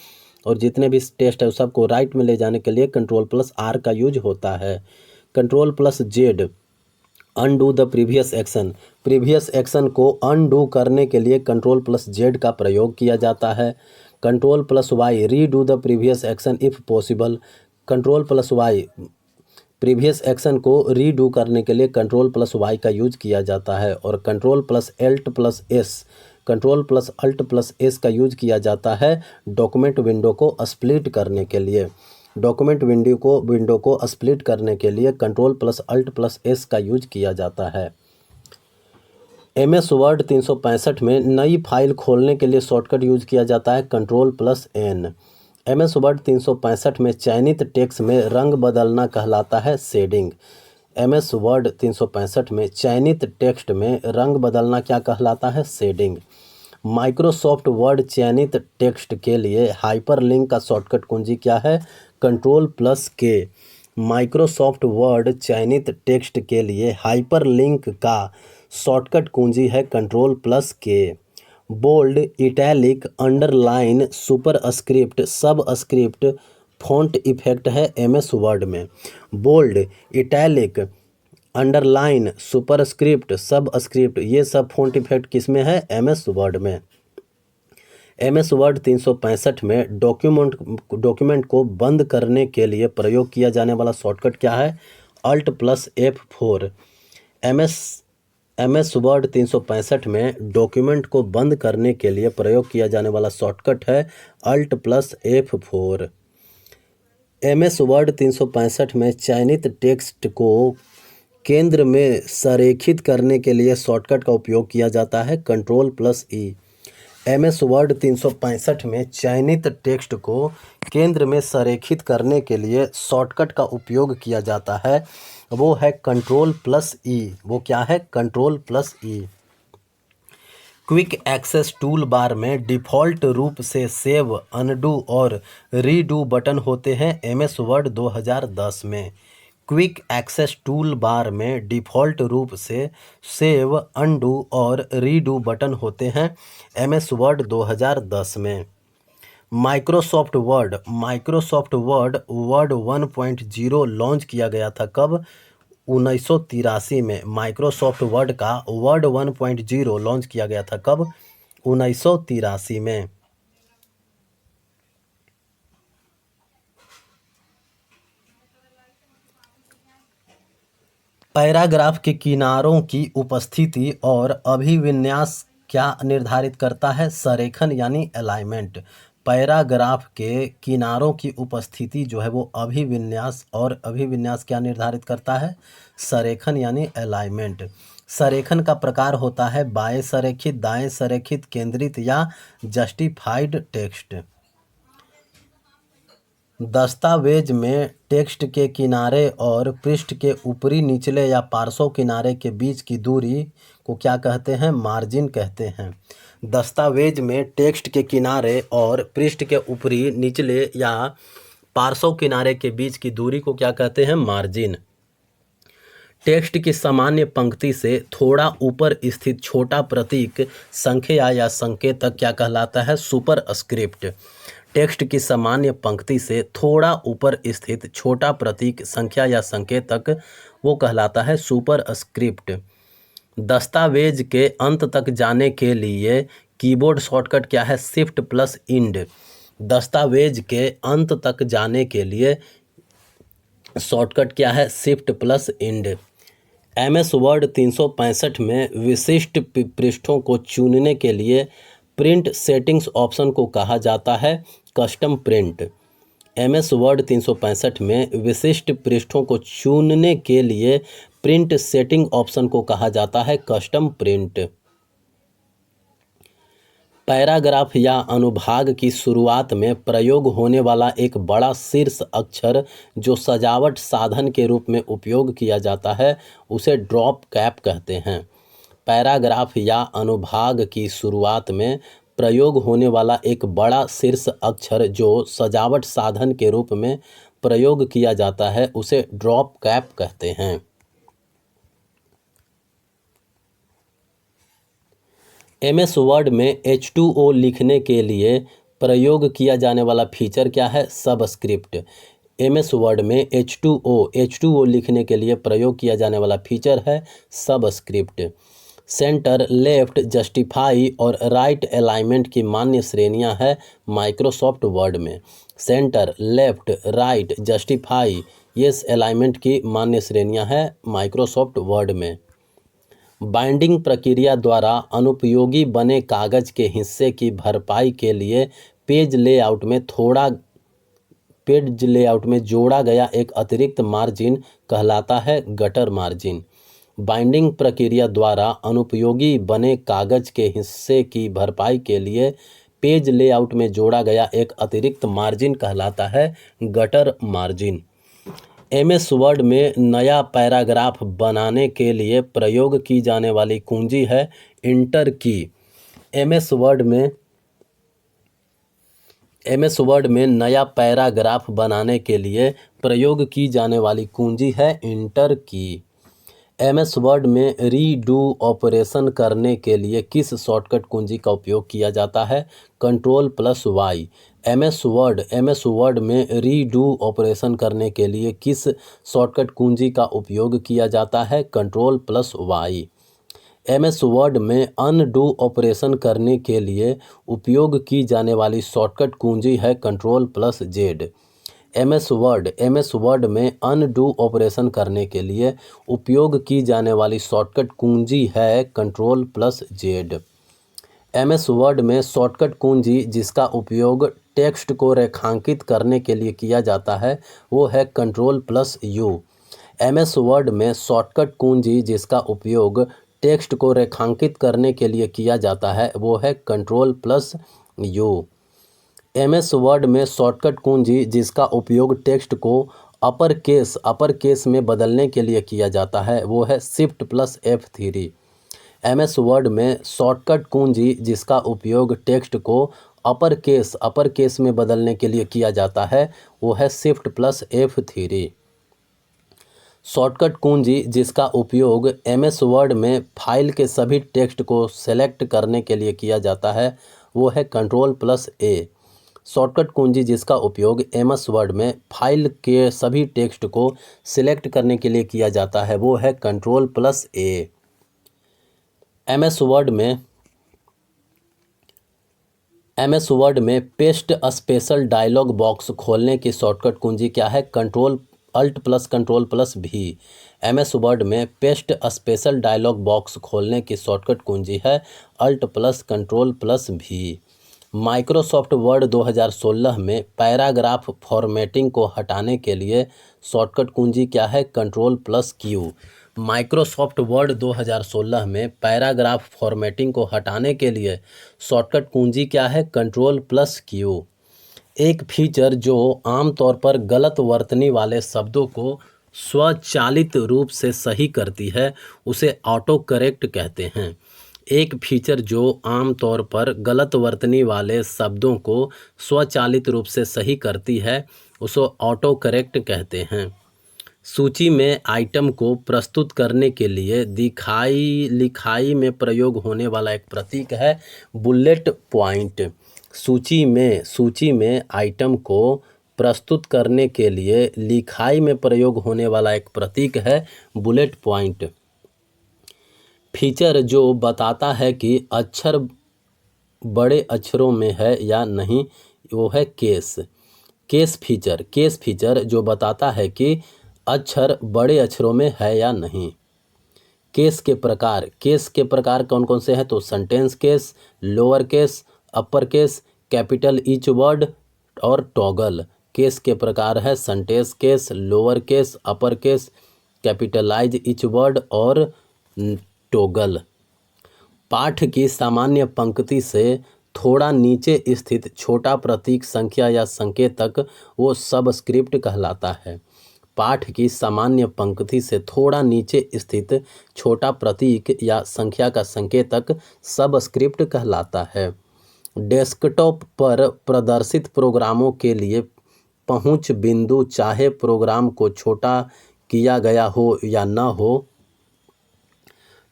और जितने भी टेक्स्ट है उस सबको राइट में ले जाने के लिए Ctrl+R का यूज होता है। Ctrl+Z undo the previous action. Previous action को अनडू करने के लिए Ctrl+Z का प्रयोग किया जाता है। Ctrl+Y redo the previous action if possible. Ctrl+Y previous action को रीडू करने के लिए Ctrl+Y का यूज किया जाता है। और Ctrl+Alt+S का यूज किया जाता है डॉक्यूमेंट विंडो को स्प्लिट करने के लिए। डॉक्यूमेंट विंडो को स्प्लिट करने के लिए Ctrl+Alt+S का यूज किया जाता है। MS वर्ड 365 में नई फाइल खोलने के लिए शॉर्टकट यूज किया जाता है Ctrl+N। MS वर्ड 365 में चयनित टेक्स्ट में रंग बदलना कहलाता है शेडिंग। MS वर्ड 365 में चयनित टेक्स्ट में रंग बदलना क्या कहलाता है? शेडिंग। माइक्रोसॉफ्ट वर्ड चयनित टेक्स्ट के लिए हाइपरलिंक का शॉर्टकट कुंजी क्या है? Ctrl+K। माइक्रोसॉफ्ट वर्ड चयनित टेक्स्ट के लिए हाइपरलिंक का शॉर्टकट कुंजी है Ctrl+K। Bold, italic, underline, superscript, subscript font effect है MS वर्ड में। Bold, italic, underline, superscript, subscript ये सब फॉन्ट इफेक्ट किस में है? MS वर्ड में। MS वर्ड 365 में डॉक्यूमेंट को बंद करने के लिए प्रयोग किया जाने वाला शॉर्टकट क्या है? Alt+F4। MS वर्ड 365 में डॉक्यूमेंट को बंद करने के लिए प्रयोग किया जाने वाला शॉर्टकट है Alt+F4। MS वर्ड 365 में चयनित टेक्स्ट को केंद्र में संरेखित करने के लिए शॉर्टकट का उपयोग किया जाता है Ctrl+E। MS वर्ड 365 में चयनित टेक्स्ट को केंद्र में संरेखित करने के लिए शॉर्टकट का उपयोग किया जाता है, वो है Ctrl+E। वो क्या है? Ctrl+E। Quick access tool bar में डिफ़ॉल्ट रूप से सेव, अनडू और रीडू बटन होते हैं MS वर्ड 2010 में। क्विक एक्सेस टूल बार में डिफ़ॉल्ट रूप से सेव, अनडू और रीडू बटन होते हैं MS वर्ड 2010 में। माइक्रोसॉफ्ट वर्ड वर्ड 1.0 लॉन्च किया गया था कब? 1983 में। माइक्रोसॉफ्ट वर्ड का वर्ड 1.0 लॉन्च किया गया था कब? 1983 में। पैराग्राफ के किनारों की उपस्थिति और अभिविन्यास क्या निर्धारित करता है? संरेखन यानी अलाइनमेंट। पैराग्राफ के किनारों की उपस्थिति जो है वो अभिविन्यास, और अभिविन्यास क्या निर्धारित करता है? संरेखन यानी अलाइनमेंट। संरेखन का प्रकार होता है बाएं संरेखित, दाएं संरेखित, केंद्रित या जस्टिफाइड टेक्स्ट। दस्तावेज में टेक्स्ट के किनारे और पृष्ठ के ऊपरी, निचले या पार्श्व किनारे के बीच की दूरी को क्या कहते हैं? मार्जिन कहते हैं। दस्तावेज में टेक्स्ट के किनारे और पृष्ठ के ऊपरी, निचले या पार्श्व किनारे के बीच की दूरी को क्या कहते हैं? मार्जिन। टेक्स्ट की सामान्य पंक्ति से थोड़ा ऊपर स्थित छोटा प्रतीक, संख्या या संकेतक क्या कहलाता है? सुपरस्क्रिप्ट। टेक्स्ट की सामान्य पंक्ति से थोड़ा ऊपर स्थित छोटा प्रतीक, संख्या या संकेतक वो कहलाता है सुपरस्क्रिप्ट। दस्तावेज के अंत तक जाने के लिए कीबोर्ड शॉर्टकट क्या है? Shift+Ind। दस्तावेज के अंत तक जाने के लिए शॉर्टकट क्या है? Shift+Ind। MS वर्ड 365 में विशिष्ट पृष्ठों को चुनने के लिए प्रिंट सेटिंग्स ऑप्शन को कहा जाता है कस्टम प्रिंट। MS वर्ड 365 में विशिष्ट पृष्ठों को चुनने के लिए प्रिंट सेटिंग ऑप्शन को कहा जाता है कस्टम प्रिंट। पैराग्राफ या अनुभाग की शुरुआत में प्रयोग होने वाला एक बड़ा शीर्ष अक्षर जो सजावट साधन के रूप में उपयोग किया जाता है उसे ड्रॉप कैप कहते हैं। पैराग्राफ या अनुभाग की शुरुआत में प्रयोग होने वाला एक बड़ा शीर्ष अक्षर जो सजावट साधन के रूप में प्रयोग किया जाता है उसे ड्रॉप कैप कहते हैं। MS वर्ड में H2O लिखने के लिए प्रयोग किया जाने वाला फीचर क्या है? सबस्क्रिप्ट। MS वर्ड में H2O लिखने के लिए प्रयोग किया जाने वाला फीचर है सबस्क्रिप्ट। सेंटर, लेफ्ट, जस्टिफाई और राइट अलाइनमेंट की मान्य श्रेणियां हैं माइक्रोसॉफ्ट वर्ड में। सेंटर, लेफ्ट, राइट, जस्टिफाई ये अलाइनमेंट की मान्य श्रेणियां हैं माइक्रोसॉफ्ट वर्ड में। बाइंडिंग प्रक्रिया द्वारा अनुपयोगी बने कागज के हिस्से की भरपाई के लिए पेज लेआउट में थोड़ा पेज लेआउट में जोड़ा गया एक अतिरिक्त मार्जिन कहलाता है गटर मार्जिन। बाइंडिंग प्रक्रिया द्वारा अनुपयोगी बने कागज के हिस्से की भरपाई के लिए पेज लेआउट में जोड़ा गया एक अतिरिक्त मार्जिन कहलाता है गटर मार्जिन। एमएस वर्ड में नया पैराग्राफ बनाने के लिए प्रयोग की जाने वाली कुंजी है इंटर की। एमएस वर्ड में नया पैराग्राफ बनाने के लिए प्रयोग की जाने वाली कुंजी है इंटर की। एमएस वर्ड में रीडू ऑपरेशन करने के लिए किस शॉर्टकट कुंजी का उपयोग किया जाता है? Ctrl+Y। एमएस वर्ड में रीडू ऑपरेशन करने के लिए किस शॉर्टकट कुंजी का उपयोग किया जाता है? Ctrl+Y। एमएस वर्ड में अनडू ऑपरेशन करने के लिए उपयोग की जाने वाली शॉर्टकट कुंजी है Ctrl+Z। एमएस वर्ड में अनडू ऑपरेशन करने के लिए उपयोग की जाने वाली शॉर्टकट कुंजी है Ctrl+Z। एमएस वर्ड में शॉर्टकट कुंजी जिसका उपयोग टेक्स्ट को रेखांकित करने के लिए किया जाता है वो है Ctrl+U। एमएस वर्ड में शॉर्टकट कुंजी जिसका उपयोग टेक्स्ट को रेखांकित करने के लिए किया जाता है वो है Ctrl+U। एमएस वर्ड में शॉर्टकट कुंजी जिसका उपयोग टेक्स्ट को अपर केस में बदलने के लिए किया जाता है वो है Shift+F3। एमएस वर्ड में शॉर्टकट कुंजी जिसका उपयोग टेक्स्ट को अपर केस में बदलने के लिए किया जाता है वो है Shift+F3। शॉर्टकट कुंजी जिसका उपयोग एमएस वर्ड में फाइल के सभी टेक्स्ट को सेलेक्ट करने के लिए किया जाता है वो है Ctrl+A। शॉर्टकट कुंजी जिसका उपयोग एमएस वर्ड में फाइल के सभी टेक्स्ट को सिलेक्ट करने के लिए किया जाता है वो है Ctrl+A। एमएस वर्ड में पेस्ट स्पेशल डायलॉग बॉक्स खोलने की शॉर्टकट कुंजी क्या है? Alt+Ctrl+V। एमएस वर्ड में पेस्ट स्पेशल डायलॉग बॉक्स खोलने की शॉर्टकट कुंजी है Alt+Ctrl+V। माइक्रोसॉफ्ट वर्ड 2016 में पैराग्राफ फॉर्मेटिंग को हटाने के लिए शॉर्टकट कुंजी क्या है? Ctrl+Q। माइक्रोसॉफ्ट वर्ड 2016 में पैराग्राफ फॉर्मेटिंग को हटाने के लिए शॉर्टकट कुंजी क्या है? Ctrl+Q। एक फीचर जो आमतौर पर गलत वर्तनी वाले शब्दों को स्वचालित रूप से सही करती है उसे ऑटो करेक्ट कहते हैं। एक फीचर जो आमतौर पर गलत वर्तनी वाले शब्दों को स्वचालित रूप से सही करती है उसे ऑटो करेक्ट कहते हैं। सूची में आइटम को प्रस्तुत करने के लिए लिखाई में प्रयोग होने वाला एक प्रतीक है बुलेट पॉइंट। सूची में आइटम को प्रस्तुत करने के लिए लिखाई में प्रयोग होने वाला एक प्रतीक है बुलेट पॉइंट। फीचर जो बताता है कि अक्षर बड़े अक्षरों में है या नहीं वो है केस फीचर जो बताता है कि अक्षर बड़े अक्षरों में है या नहीं। केस के प्रकार कौन कौन से हैं? तो sentence case, lower case, upper case, capital each word और टॉगल। केस के प्रकार है sentence case, lower case, upper case, capitalize each word और टॉगल। पाठ की सामान्य पंक्ति से थोड़ा नीचे स्थित छोटा प्रतीक, संख्या या संकेतक वो सबस्क्रिप्ट कहलाता है। पाठ की सामान्य पंक्ति से थोड़ा नीचे स्थित छोटा प्रतीक या संख्या का संकेतक सबस्क्रिप्ट कहलाता है। डेस्कटॉप पर प्रदर्शित प्रोग्रामों के लिए पहुंच बिंदु चाहे प्रोग्राम को छोटा किया गया हो या न हो।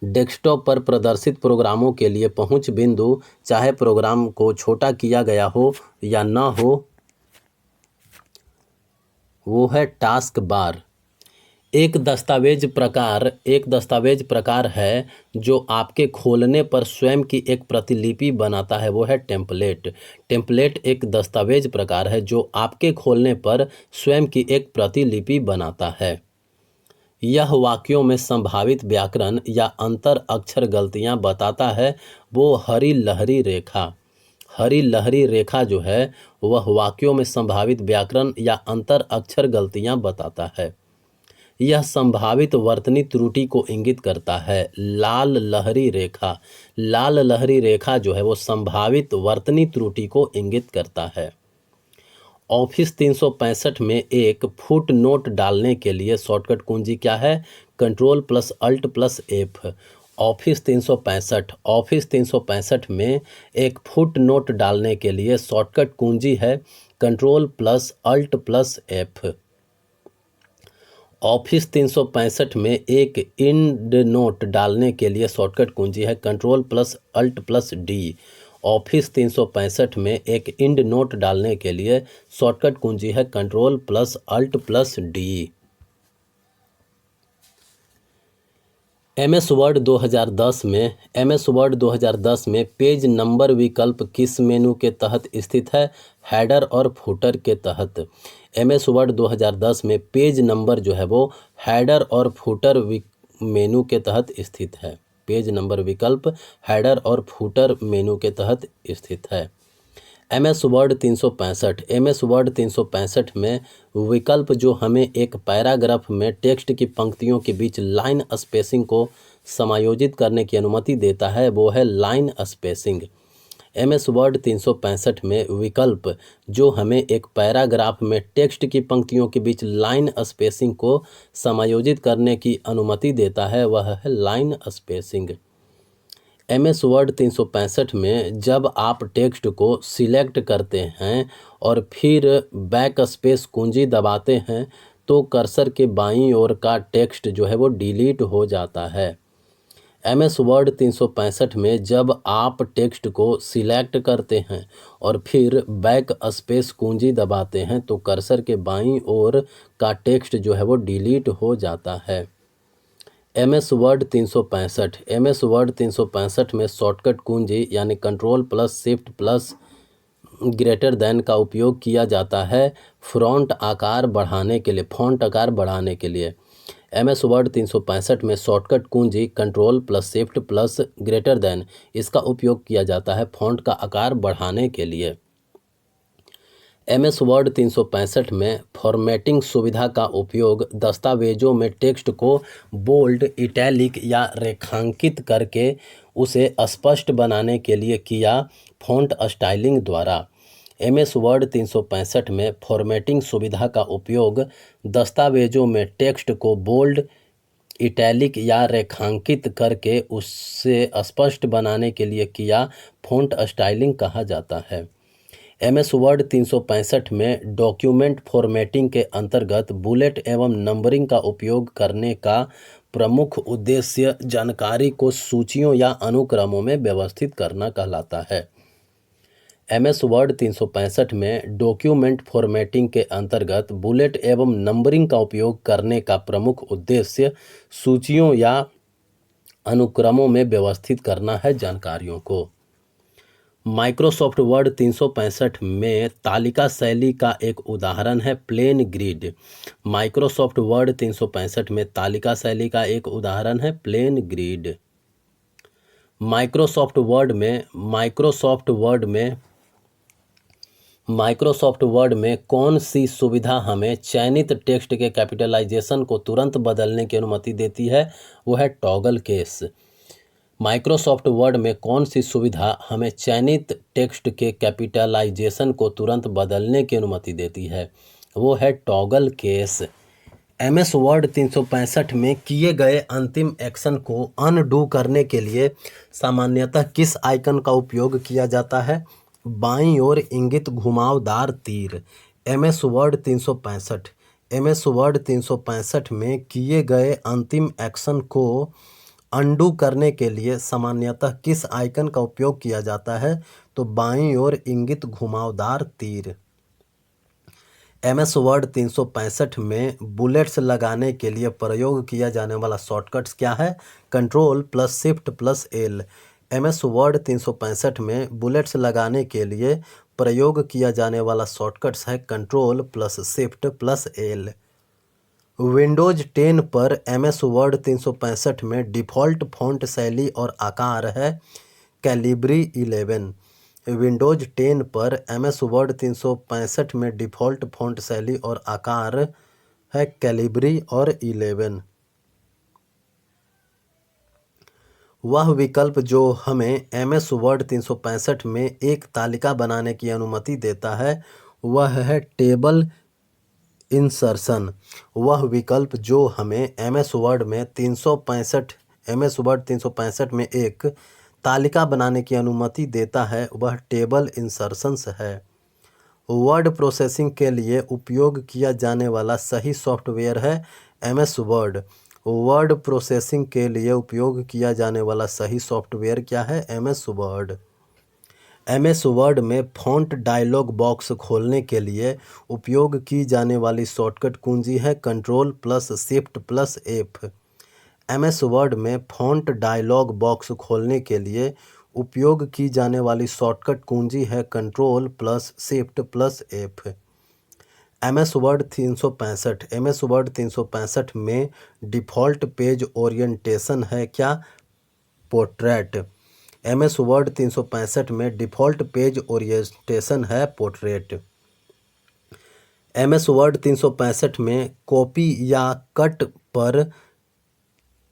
डेस्कटॉप पर प्रदर्शित प्रोग्रामों के लिए पहुंच बिंदु चाहे प्रोग्राम को छोटा किया गया हो या न हो वो है टास्क बार। एक दस्तावेज प्रकार है जो आपके खोलने पर स्वयं की एक प्रतिलिपि बनाता है वो है टेम्पलेट एक दस्तावेज प्रकार है जो आपके खोलने पर स्वयं की एक प्रतिलिपि बनाता है। यह वाक्यों में संभावित व्याकरण या अंतर अक्षर गलतियां बताता है वो हरी लहरी हरी लहरी रेखा जो है वह वाक्यों में संभावित व्याकरण या अंतर अक्षर गलतियां बताता है। यह संभावित वर्तनी त्रुटि को इंगित करता है। लाल लहरी रेखा जो है वो संभावित वर्तनी त्रुटि को इंगित करता है। ऑफिस 365 में एक फुट नोट डालने के लिए शॉर्टकट कुंजी क्या है? Control plus alt plus F. Office 365 में एक फुट नोट डालने के लिए शॉर्टकट कुंजी है control plus alt plus F. Office 365 में एक इंड नोट डालने के लिए शॉर्टकट कुंजी है control plus alt plus D. Office 365 में एक इंड नोट डालने के लिए शॉर्टकट कुंजी है control plus alt plus D. MS Word 2010 में पेज नंबर विकल्प किस मेनू के तहत स्थित है? हेडर और फुटर के तहत। एमएस वर्ड 2010 में पेज नंबर जो है वो हेडर और फुटर मेनू के तहत स्थित है। पेज नंबर विकल्प हेडर और फुटर मेनू के तहत स्थित है। एमएस वर्ड 365 में विकल्प जो हमें एक पैराग्राफ में टेक्स्ट की पंक्तियों के बीच लाइन स्पेसिंग को समायोजित करने की अनुमति देता है वो है लाइन स्पेसिंग। एमएस वर्ड 365 में विकल्प जो हमें एक पैराग्राफ में टेक्स्ट की पंक्तियों के बीच लाइन स्पेसिंग को समायोजित करने की अनुमति देता है वह है लाइन स्पेसिंग। एमएस वर्ड 365 में जब आप टेक्स्ट को सिलेक्ट करते हैं और फिर बैक स्पेस कुंजी दबाते हैं तो कर्सर के बाईं ओर का टेक्स्ट जो है वो डिलीट हो जाता है। एमएस वर्ड 365 में जब आप टेक्स्ट को सिलेक्ट करते हैं और फिर बैक स्पेस कुंजी दबाते हैं तो कर्सर के बाईं ओर का टेक्स्ट जो है वो डिलीट हो जाता है। एमएस वर्ड 365 में शॉर्टकट कुंजी यानी control plus shift plus greater than का उपयोग किया जाता है फॉन्ट आकार बढ़ाने के लिए। एमएस वर्ड 365 में शॉर्टकट कुंजी control plus shift plus greater than इसका उपयोग किया जाता है फॉन्ट का आकार बढ़ाने के लिए। एमएस वर्ड 365 में फॉर्मेटिंग सुविधा का उपयोग दस्तावेजों में टेक्स्ट को बोल्ड, इटैलिक या रेखांकित करके उसे स्पष्ट बनाने के लिए किया फॉन्ट स्टाइलिंग द्वारा। एमएस वर्ड 365 में फॉर्मेटिंग सुविधा का उपयोग दस्तावेजों में टेक्स्ट को बोल्ड, इटैलिक या रेखांकित करके उससे स्पष्ट बनाने के लिए किया फॉन्ट स्टाइलिंग कहा जाता है। एमएस वर्ड 365 में डॉक्यूमेंट फॉर्मेटिंग के अंतर्गत बुलेट एवं नंबरिंग का उपयोग करने का प्रमुख उद्देश्य जानकारी को सूचियों या अनुक्रमों में व्यवस्थित करना कहलाता है। एमएस वर्ड 365 में डॉक्यूमेंट फॉर्मेटिंग के अंतर्गत बुलेट एवं नंबरिंग का उपयोग करने का प्रमुख उद्देश्य सूचियों या अनुक्रमों में व्यवस्थित करना है जानकारियों को। माइक्रोसॉफ्ट वर्ड 365 में तालिका शैली का एक उदाहरण है प्लेन ग्रिड। माइक्रोसॉफ्ट वर्ड 365 में तालिका शैली का एक उदाहरण है प्लेन ग्रिड। माइक्रोसॉफ्ट वर्ड में कौन सी सुविधा हमें चयनित टेक्स्ट के कैपिटलाइजेशन को तुरंत बदलने की अनुमति देती है? वो है टॉगल केस। माइक्रोसॉफ्ट वर्ड में कौन सी सुविधा हमें चयनित टेक्स्ट के कैपिटलाइजेशन को तुरंत बदलने की अनुमति देती है? वो है टॉगल केस। एमएस वर्ड 365 में किए गए अंतिम एक्शन को अनडू करने के लिए सामान्यतः किस आइकन का उपयोग किया जाता है? बाईं ओर इंगित घुमावदार तीर। एमएस वर्ड 365 में किए गए अंतिम एक्शन को अनडू करने के लिए सामान्यतः किस आइकन का उपयोग किया जाता है? तो बाईं ओर इंगित घुमावदार तीर। एमएस वर्ड 365 में बुलेट्स लगाने के लिए प्रयोग किया जाने वाला शॉर्टकट्स क्या है? Control plus shift plus L. MS word 365 में बुलेट्स लगाने के लिए प्रयोग किया जाने वाला शॉर्टकट्स है control plus shift plus L. Windows 10 पर एमएस वर्ड 365 में डिफ़ॉल्ट फ़ॉन्ट शैली और आकार है कैलिब्री 11। विंडोज़ 10 पर MS वर्ड 365 में डिफ़ॉल्ट फ़ॉन्ट शैली और आकार है कैलिब्री और 11। वह विकल्प जो हमें MS वर्ड 365 में एक तालिका बनाने की अनुमति देता है वह है टेबल इंसर्शन। वह विकल्प जो हमें MS वर्ड 365 में एक तालिका बनाने की अनुमति देता है वह टेबल इंसर्शंस है। वर्ड प्रोसेसिंग के लिए उपयोग किया जाने वाला सही सॉफ्टवेयर है MS वर्ड। वर्ड प्रोसेसिंग के लिए उपयोग किया जाने वाला सही सॉफ्टवेयर क्या है? MS word. MS वर्ड में फ़ॉन्ट डायलॉग बॉक्स खोलने के लिए उपयोग की जाने वाली शॉर्टकट कुंजी है Ctrl+Shift+F। MS वर्ड में फ़ॉन्ट डायलॉग बॉक्स खोलने के लिए उपयोग की जाने वाली शॉर्टकट कुंजी है Ctrl+Shift+F। MS वर्ड 365 में डिफ़ॉल्ट पेज ओरिएंटेशन है क्या? पोर्ट्रेट। MS वर्ड 365 में डिफ़ॉल्ट पेज ओरिएंटेशन है पोर्ट्रेट। MS वर्ड 365 में कॉपी या कट पर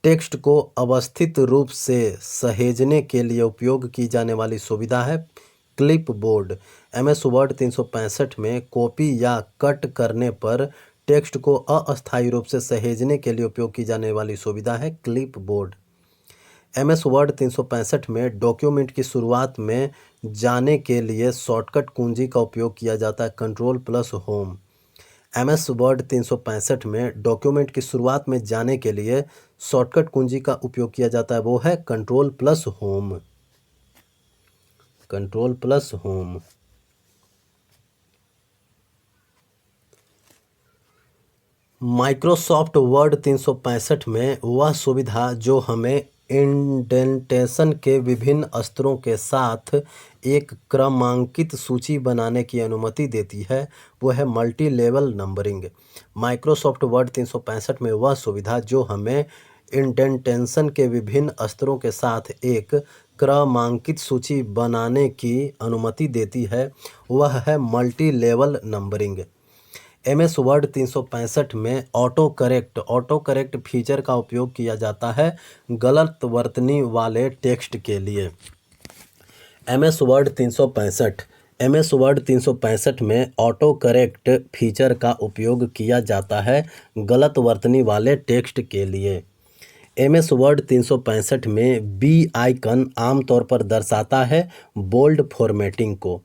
टेक्स्ट को अवस्थित रूप से सहेजने के लिए उपयोग की जाने वाली सुविधा है क्लिपबोर्ड। MS वर्ड 365 में कॉपी या कट करने पर टेक्स्ट को अस्थायी रूप से सहेजने के लिए उपयोग की जाने वाली सुविधा है क्लिपबोर्ड। MS वर्ड 365 में डॉक्यूमेंट की शुरुआत में जाने के लिए शॉर्टकट कुंजी का उपयोग किया जाता है Ctrl+Home। MS वर्ड 365 में डॉक्यूमेंट की शुरुआत में जाने के लिए शॉर्टकट कुंजी का उपयोग किया जाता है वो है Ctrl+Home। Ctrl+Home। माइक्रोसॉफ्ट वर्ड 365 में वह सुविधा जो हमें इंडेंटेशन के विभिन्न स्तरों के साथ एक क्रमांकित सूची बनाने की अनुमति देती है वो है multi level numbering. Microsoft word 365 में वह सुविधा जो हमें इंडेंटेशन के विभिन्न स्तरों के साथ एक क्रमांकित सूची बनाने की अनुमति देती है वह है multi level numbering. MS Word 365 में ऑटो करेक्ट फीचर का उपयोग किया जाता है गलत वर्तनी वाले टेक्स्ट के लिए। MS वर्ड 365 में ऑटो करेक्ट फीचर का उपयोग किया जाता है गलत वर्तनी वाले टेक्स्ट के लिए। MS वर्ड 365 में बी आइकन आमतौर पर दर्शाता है बोल्ड फॉर्मेटिंग को।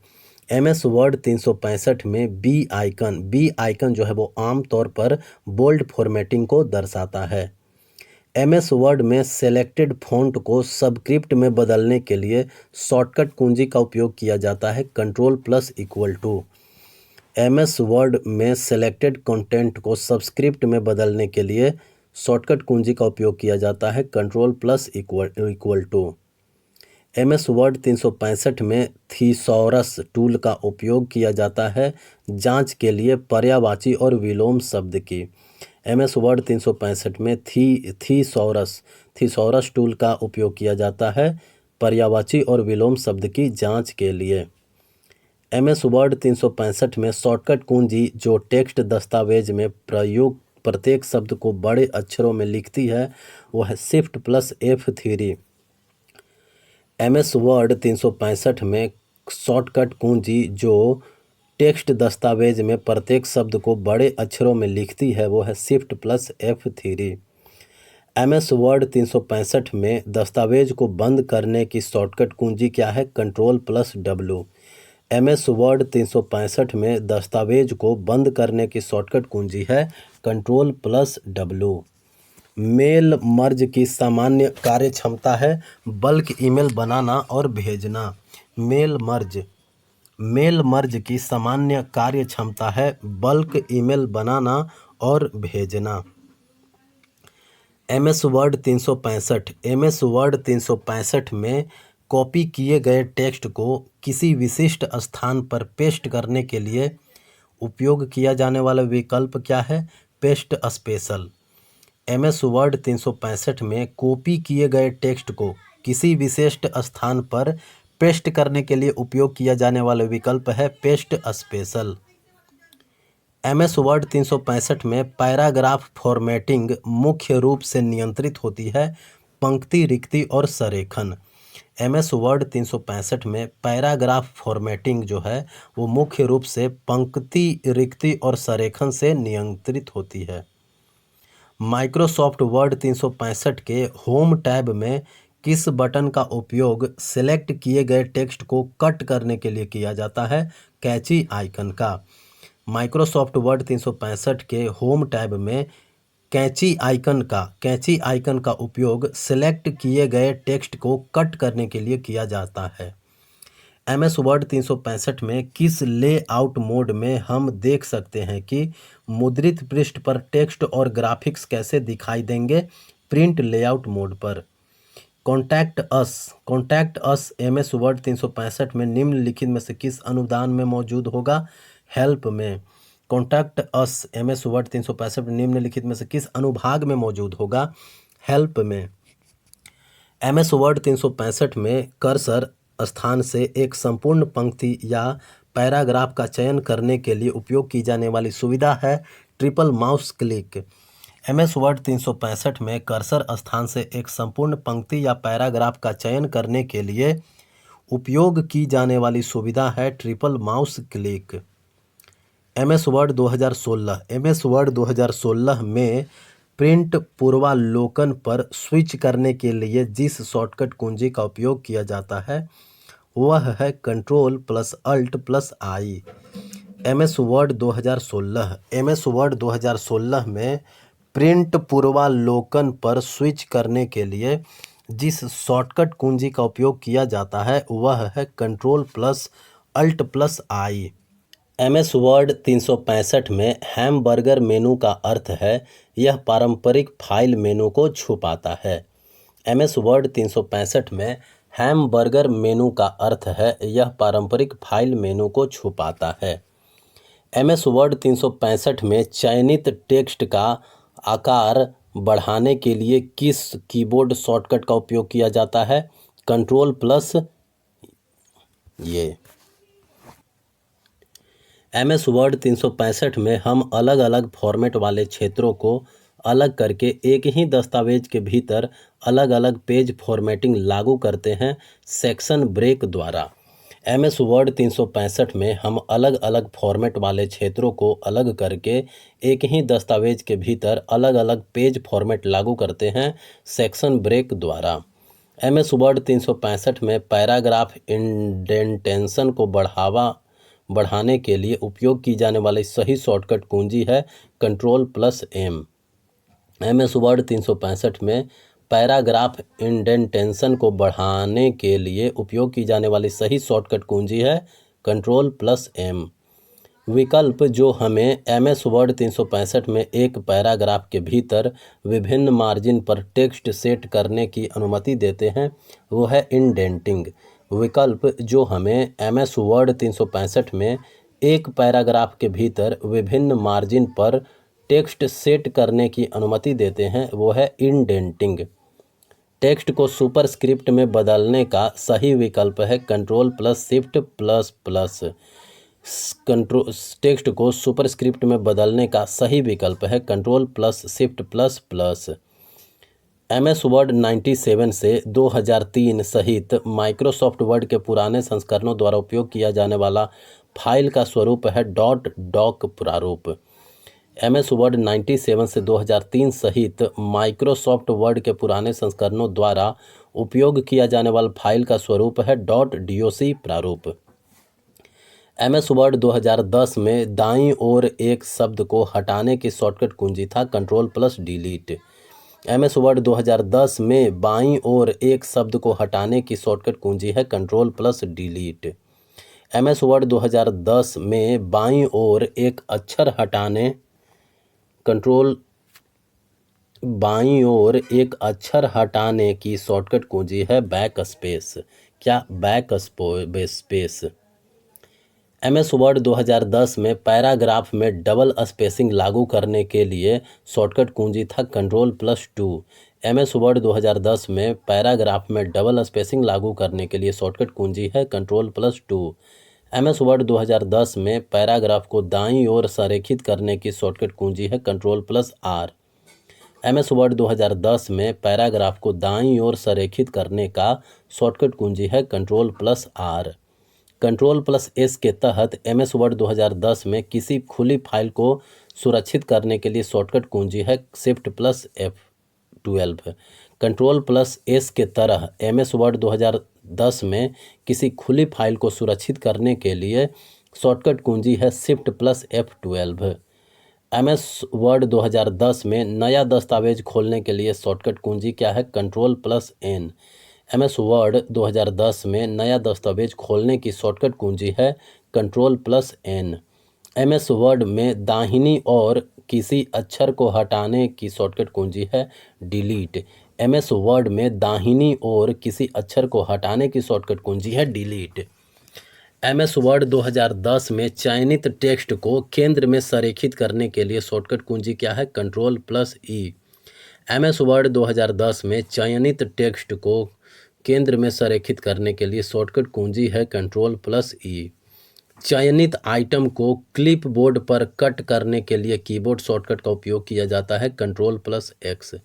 MS वर्ड 365 में बी आइकन जो है वो आमतौर पर बोल्ड फॉर्मेटिंग को दर्शाता है। MS वर्ड में सेलेक्टेड फ़ॉन्ट को सबस्क्रिप्ट में बदलने के लिए शॉर्टकट कुंजी का उपयोग किया जाता है Ctrl+=। MS वर्ड में सेलेक्टेड कंटेंट को सबस्क्रिप्ट में बदलने के लिए शॉर्टकट कुंजी का उपयोग किया जाता है Ctrl+=। MS वर्ड 365 में थीसॉरस टूल का उपयोग किया जाता है जांच के लिए पर्यायवाची और विलोम शब्द की। MS वर्ड 365 में थीसॉरस टूल का उपयोग किया जाता है पर्यायवाची और विलोम शब्द की जांच के लिए। MS वर्ड 365 में शॉर्टकट कुंजी जो टेक्स्ट दस्तावेज में प्रयुक्त प्रत्येक शब्द को बड़े अक्षरों में लिखती है वह है Shift+F3। MS वर्ड 365 में शॉर्टकट कुंजी जो टेक्स्ट दस्तावेज में प्रत्येक शब्द को बड़े अक्षरों में लिखती है वो है Shift+F3। MS वर्ड 365 में दस्तावेज को बंद करने की शॉर्टकट कुंजी क्या है Ctrl+W। MS वर्ड 365 में दस्तावेज को बंद करने की शॉर्टकट कुंजी है Ctrl+W। मेल मर्ज की सामान्य कार्यक्षमता है बल्क ईमेल बनाना और भेजना। मेल मर्ज की सामान्य कार्यक्षमता है बल्क ईमेल बनाना और भेजना। MS वर्ड 365 में कॉपी किए गए टेक्स्ट को किसी विशिष्ट स्थान पर पेस्ट करने के लिए उपयोग किया जाने वाला विकल्प क्या है पेस्ट स्पेशल। MS वर्ड 365 में कॉपी किए गए टेक्स्ट को किसी विशिष्ट स्थान पर पेस्ट करने के लिए उपयोग किया जाने वाला विकल्प है पेस्ट स्पेशल। MS वर्ड 365 में पैराग्राफ फॉर्मेटिंग मुख्य रूप से नियंत्रित होती है पंक्ति, रिक्ति और संरेखण। MS वर्ड 365 में पैराग्राफ फॉर्मेटिंग जो है वो मुख्य रूप से पंक्ति, रिक्ति और संरेखण से नियंत्रित होती है। माइक्रोसॉफ्ट वर्ड 365 के होम टैब में किस बटन का उपयोग सेलेक्ट किए गए टेक्स्ट को कट करने के लिए किया जाता है? कैची आइकन का। माइक्रोसॉफ्ट वर्ड 365 के होम टैब में कैची आइकन का उपयोग सेलेक्ट किए गए टेक्स्ट को कट करने के लिए किया जाता है। MS वर्ड 365 में किस लेआउट मोड में हम देख सकते हैं कि मुद्रित पृष्ठ पर टेक्स्ट और ग्राफिक्स कैसे दिखाई देंगे? प्रिंट लेआउट मोड पर। कॉन्टैक्ट अस MS वर्ड 365 में निम्नलिखित में से किस अनुदान में मौजूद होगा? हेल्प में। कॉन्टैक्ट अस MS वर्ड 365 निम्नलिखित में से किस अनुभाग में मौजूद होगा? हेल्प में। MS वर्ड 365 में कर्सर स्थान से एक संपूर्ण पंक्ति या पैराग्राफ का चयन करने के लिए उपयोग की जाने वाली सुविधा है triple mouse click. MS Word 365 में कर्सर स्थान से एक संपूर्ण पंक्ति या पैराग्राफ का चयन करने के लिए उपयोग की जाने वाली सुविधा है triple mouse click. MS word 2016 में प्रिंट पूर्वालोकन पर स्विच करने के लिए जिस शॉर्टकट कुंजी का उपयोग किया जाता है वह है Ctrl+Alt+I। MS वर्ड 2016 में प्रिंट पूर्वालोकन पर स्विच करने के लिए जिस शॉर्टकट कुंजी का उपयोग किया जाता है वह है Ctrl+Alt+I। MS वर्ड 365 में हैमबर्गर मेनू का अर्थ है यह पारंपरिक फाइल मेनू को छुपाता है। MS वर्ड 365 में हैमबर्गर मेनू का अर्थ है यह पारंपरिक फाइल मेनू को छुपाता है। MS वर्ड 365 में चयनित टेक्स्ट का आकार बढ़ाने के लिए किस कीबोर्ड शॉर्टकट का उपयोग किया जाता है? Ctrl+ ये। MS वर्ड 365 में हम अलग अलग फॉर्मेट वाले क्षेत्रों को अलग करके एक ही दस्तावेज के भीतर अलग अलग पेज फॉर्मेटिंग लागू करते हैं सेक्शन ब्रेक द्वारा। MS वर्ड 365 में हम अलग अलग फॉर्मेट वाले क्षेत्रों को अलग करके एक ही दस्तावेज के भीतर अलग अलग पेज फॉर्मेट लागू करते हैं सेक्शन ब्रेक द्वारा। MS वर्ड 365 में पैराग्राफ इंडेंटेशन को बढ़ाने के लिए उपयोग की जाने वाली सही शॉर्टकट कुंजी है Ctrl+M। MS वर्ड 365 में पैराग्राफ इंडेंटेशन को बढ़ाने के लिए उपयोग की जाने वाली सही शॉर्टकट कुंजी है Ctrl+M। विकल्प जो हमें MS वर्ड 365 में एक पैराग्राफ के भीतर विभिन्न मार्जिन पर टेक्स्ट सेट करने की अनुमति देते हैं वो है इंडेंटिंग। विकल्प जो हमें MS वर्ड 365 में एक पैराग्राफ के भीतर विभिन्न मार्जिन पर टेक्स्ट सेट करने की अनुमति देते हैं वो है इंडेंटिंग। टेक्स्ट को सुपरस्क्रिप्ट में बदलने का सही विकल्प है Ctrl+Shift++। टेक्स्ट को सुपरस्क्रिप्ट में बदलने का सही विकल्प है Ctrl+Shift++। MS वर्ड 97 से 2003 सहित माइक्रोसॉफ्ट वर्ड के पुराने संस्करणों द्वारा उपयोग किया जाने वाला फाइल का स्वरूप है .doc प्रारूप। MS वर्ड 97 से 2003 सहित माइक्रोसॉफ्ट वर्ड के पुराने संस्करणों द्वारा उपयोग किया जाने वाला फाइल का स्वरूप है .doc प्रारूप। MS वर्ड 2010 में दाईं ओर एक शब्द को हटाने की शॉर्टकट कुंजी था Ctrl+Delete। MS वर्ड 2010 में बाईं ओर एक शब्द को हटाने की शॉर्टकट कुंजी है Ctrl+Delete। MS वर्ड 2010 में बाईं ओर एक अक्षर हटाने बाईं ओर एक अक्षर हटाने की शॉर्टकट कुंजी है बैकस्पेस। क्या? बैकस्पेस। MS वर्ड 2010 में पैराग्राफ में डबल स्पेसिंग लागू करने के लिए शॉर्टकट कुंजी था Ctrl+2। एम एस वर्ड 2010 में पैराग्राफ में डबल स्पेसिंग लागू करने के लिए शॉर्टकट कुंजी है Ctrl+2। एम एस वर्ड 2010 में पैराग्राफ को दाईं ओर संरेखित करने की शॉर्टकट कुंजी है Ctrl+R। एम एस वर्ड 2010 में पैराग्राफ को दाईं ओर संरेखित करने का शॉर्टकट कुंजी है Ctrl+R। Ctrl+S के तहत एम एस वर्ड 2010 में किसी खुली फाइल को सुरक्षित करने के लिए शॉर्टकट कुंजी है Shift+F12। Ctrl+S के तरह एम एस वर्ड 2010 में किसी खुली फाइल को सुरक्षित करने के लिए शॉर्टकट कुंजी है Shift+F12। एम एस वर्ड 2010 में नया दस्तावेज खोलने के लिए शॉर्टकट कुंजी क्या है Ctrl+N। एम एस वर्ड 2010 में नया दस्तावेज खोलने की शॉर्टकट कुंजी है Ctrl+N। एम एस वर्ड में दाहिनी ओर किसी अक्षर को हटाने की शॉर्टकट कुंजी है डिलीट। एम एस वर्ड में दाहिनी ओर किसी अक्षर को हटाने की शॉर्टकट कुंजी है डिलीट। एम एस वर्ड 2010 में चयनित टेक्स्ट को केंद्र में संरेखित करने के लिए शॉर्टकट कुंजी क्या है Ctrl+E। एम एस वर्ड 2010 में चयनित टेक्स्ट को केंद्र में संरेखित करने के लिए शॉर्टकट कुंजी है Ctrl+E। चयनित आइटम को क्लिपबोर्ड पर कट करने के लिए कीबोर्ड शॉर्टकट का उपयोग किया जाता है Ctrl+X।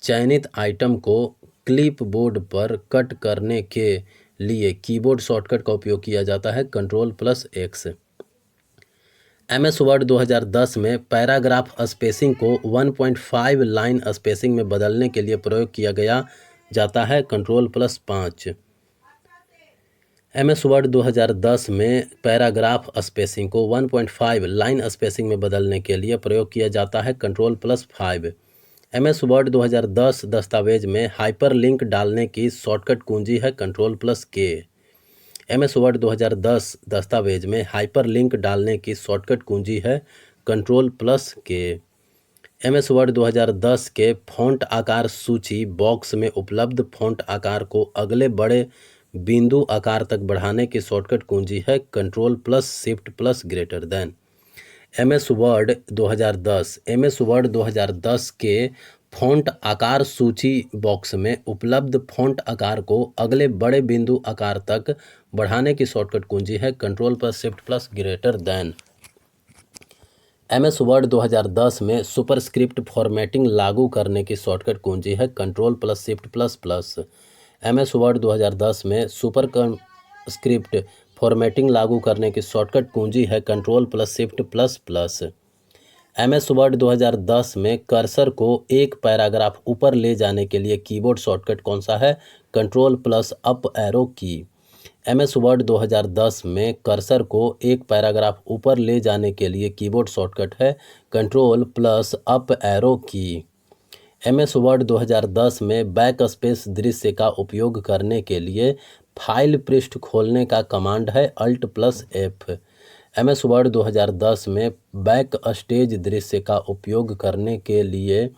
चयनित आइटम को क्लिपबोर्ड पर कट करने के लिए कीबोर्ड शॉर्टकट का उपयोग किया जाता है Ctrl+X। एम एस वर्ड 2010 में पैराग्राफ स्पेसिंग को 1.5 लाइन स्पेसिंग में बदलने के लिए प्रयोग किया गया जाता है Ctrl+5। एम एस वर्ड 2010 में पैराग्राफ स्पेसिंग को 1.5 लाइन स्पेसिंग में बदलने के लिए प्रयोग किया जाता है Ctrl+5। एम एस वर्ड 2010 दस्तावेज में हाइपरलिंक डालने की शॉर्टकट कुंजी है Ctrl+K। एम एस वर्ड 2010 दस्तावेज में हाइपरलिंक डालने की शॉर्टकट कुंजी है Ctrl+K। एम एस वर्ड 2010 के फ़ॉन्ट आकार सूची बॉक्स में उपलब्ध फ़ॉन्ट आकार को अगले बड़े बिंदु आकार तक बढ़ाने की शॉर्टकट कुंजी है Ctrl+Shift+। एम एस वर्ड 2010 के फ़ॉन्ट आकार सूची बॉक्स में उपलब्ध फ़ॉन्ट आकार को अगले बड़े बिंदु आकार तक बढ़ाने की शॉर्टकट कुंजी है Ctrl+Shift+। एम एस वर्ड 2010 में सुपरस्क्रिप्ट फॉर्मेटिंग लागू करने की शॉर्टकट कुंजी है Ctrl+Shift+। एम एस वर्ड 2010 में सुपरस्क्रिप्ट फॉर्मेटिंग लागू करने की शॉर्टकट कुंजी है Ctrl+Shift+। एम एस वर्ड 2010 में कर्सर को एक पैराग्राफ ऊपर ले जाने के लिए कीबोर्ड शॉर्टकट कौन सा है Ctrl+अप एरो की। एम एस वर्ड 2010 में कर्सर को एक पैराग्राफ ऊपर ले जाने के लिए कीबोर्ड शॉर्टकट है Ctrl+अप एरो की। एम एस वर्ड 2010 में बैक स्पेस दृश्य का उपयोग करने के लिए फाइल पृष्ठ खोलने का कमांड है Alt+F। एम एस वर्ड 2010 में बैक स्टेज दृश्य का उपयोग करने के लिए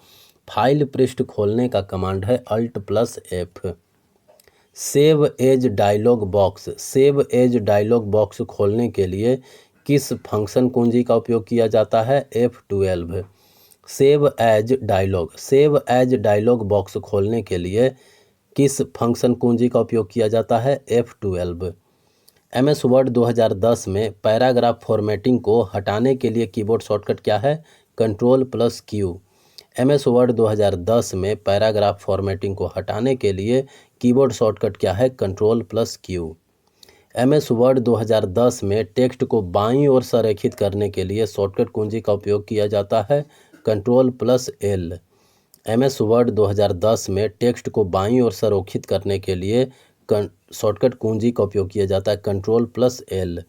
फाइल पृष्ठ खोलने का कमांड है Alt+F। Save as dialogue box खोलने के लिए किस फंक्शन कुंजी का उपयोग किया जाता है F12। Save as dialogue box खोलने के लिए किस फंक्शन कुंजी का उपयोग किया जाता है F12। एम एस वर्ड 2010 में पैराग्राफ फॉर्मेटिंग को हटाने के लिए कीबोर्ड शॉर्टकट क्या है Ctrl+Q। एम एस वर्ड 2010 में पैराग्राफ फॉर्मेटिंग को हटाने के लिए कीबोर्ड शॉर्टकट क्या है Ctrl+Q। एम एस वर्ड 2010 में टेक्स्ट को बाईं ओर संरेखित करने के लिए शॉर्टकट कुंजी का उपयोग किया जाता है Ctrl+L। एम एस वर्ड 2010 में टेक्स्ट को बाईं ओर संरेखित करने के लिए शॉर्टकट कुंजी का उपयोग किया जाता है Ctrl+L।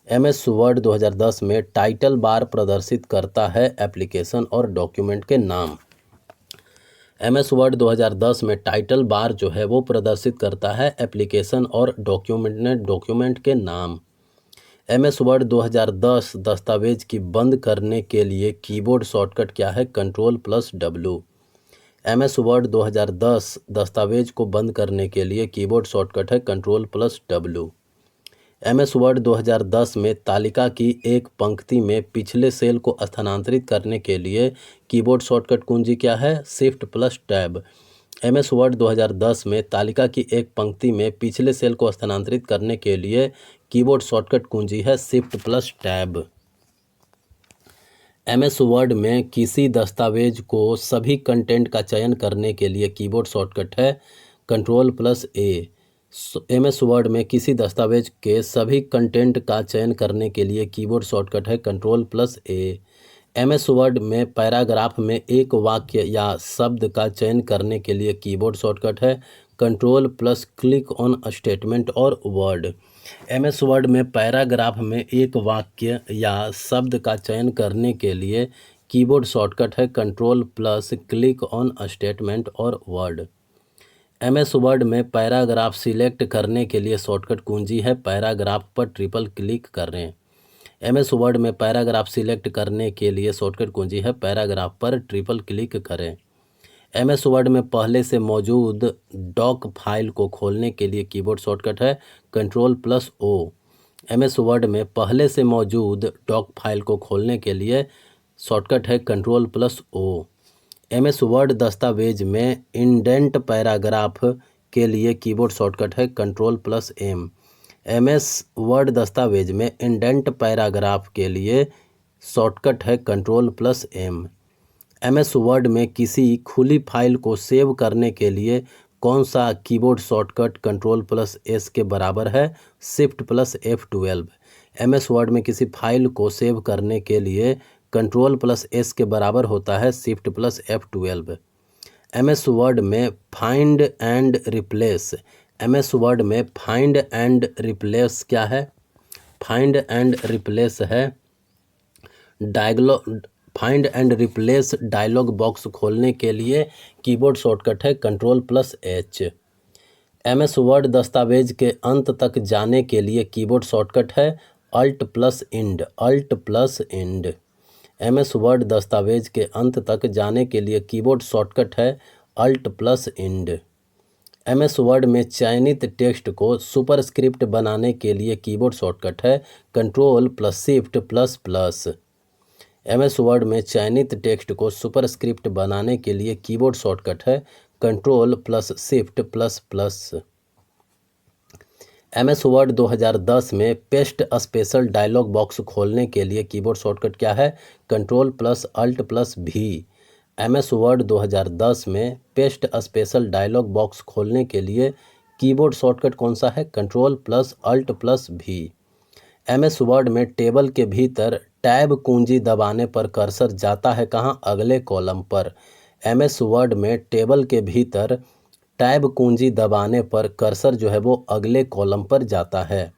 एम एस वर्ड 2010 में टाइटल बार प्रदर्शित करता है एप्लीकेशन और डॉक्यूमेंट के नाम। एम एस वर्ड 2010 में टाइटल बार जो है वो प्रदर्शित करता है एप्लीकेशन और डॉक्यूमेंट के नाम। एम एस वर्ड 2010 दस्तावेज की बंद करने के लिए कीबोर्ड शॉर्टकट क्या है Ctrl+W। एम एस वर्ड 2010 दस्तावेज को बंद करने के लिए कीबोर्ड शॉर्टकट है Ctrl+W। एम एस वर्ड 2010 में तालिका की एक पंक्ति में पिछले सेल को स्थानांतरित करने के लिए कीबोर्ड शॉर्टकट कुंजी क्या है Shift+Tab। MS वर्ड 2010 में तालिका की एक पंक्ति में पिछले सेल को स्थानांतरित करने के लिए कीबोर्ड शॉर्टकट कुंजी है Shift+Tab। MS वर्ड में किसी दस्तावेज को सभी कंटेंट का चयन करने के लिए कीबोर्ड शॉर्टकट है Ctrl+A। MS वर्ड में किसी दस्तावेज के सभी कंटेंट का चयन करने के लिए कीबोर्ड शॉर्टकट है Ctrl+A। MS वर्ड में पैराग्राफ में एक वाक्य या शब्द का चयन करने के लिए कीबोर्ड शॉर्टकट है Ctrl+Click ऑन स्टेटमेंट और वर्ड। MS वर्ड में पैराग्राफ में एक वाक्य या शब्द का चयन करने के लिए कीबोर्ड शॉर्टकट है Ctrl+Click ऑन स्टेटमेंट और वर्ड। MS वर्ड में पैराग्राफ सिलेक्ट करने के लिए शॉर्टकट कुंजी है पैराग्राफ पर ट्रिपल क्लिक करें। MS वर्ड में पैराग्राफ सिलेक्ट करने के लिए शॉर्टकट कुंजी है पैराग्राफ पर ट्रिपल क्लिक करें। MS वर्ड में पहले से मौजूद डॉक फाइल को खोलने के लिए कीबोर्ड शॉर्टकट है Ctrl+O। MS वर्ड में पहले से मौजूद डॉक फाइल को खोलने के लिए शॉर्टकट है Ctrl+O। MS वर्ड दस्तावेज में इंडेंट पैराग्राफ के लिए कीबोर्ड शॉर्टकट है Ctrl+M। MS वर्ड दस्तावेज में इंडेंट पैराग्राफ के लिए शॉर्टकट है Ctrl+M। MS वर्ड में किसी खुली फाइल को सेव करने के लिए कौन सा कीबोर्ड शॉर्टकट Ctrl+S के बराबर है Shift+F12। MS वर्ड में किसी फाइल को सेव करने के लिए Ctrl+S के बराबर होता है Shift+F12। MS वर्ड में find and replace. MS Word में फाइंड एंड रिप्लेस क्या है? फाइंड एंड रिप्लेस है find and replace dialog box खोलने के लिए कीबोर्ड शॉर्टकट है Ctrl+H। MS वर्ड दस्तावेज के अंत तक जाने के लिए कीबोर्ड शॉर्टकट है Alt+Ind। MS वर्ड दस्तावेज के अंत तक जाने के लिए कीबोर्ड शॉर्टकट है Alt+Ind। MS वर्ड में चयनित टेक्स्ट को सुपरस्क्रिप्ट बनाने के लिए कीबोर्ड शॉर्टकट है Ctrl+Shift++। MS वर्ड में चयनित टेक्स्ट को सुपरस्क्रिप्ट बनाने के लिए कीबोर्ड शॉर्टकट है Ctrl+Shift++। MS वर्ड 2010 में पेस्ट स्पेशल डायलॉग बॉक्स खोलने के लिए कीबोर्ड शॉर्टकट क्या है? Ctrl+Alt+V। MS वर्ड 2010 में पेस्ट स्पेशल डायलॉग बॉक्स खोलने के लिए कीबोर्ड शॉर्टकट कौन सा है? Ctrl+Alt+V। MS वर्ड में टेबल के भीतर टैब कुंजी दबाने पर कर्सर जाता है कहाँ? अगले कॉलम पर। MS वर्ड में टेबल के भीतर टैब कुंजी दबाने पर कर्सर जो है वो अगले कॉलम पर जाता है।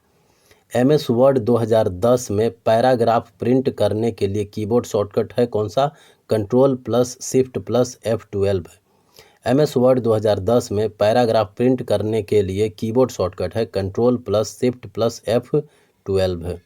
MS वर्ड 2010 में पैराग्राफ प्रिंट करने के लिए कीबोर्ड शॉर्टकट है कौन सा? Ctrl+Shift+F12। MS वर्ड 2010 में पैराग्राफ प्रिंट करने के लिए कीबोर्ड शॉर्टकट है Ctrl+Shift+F12।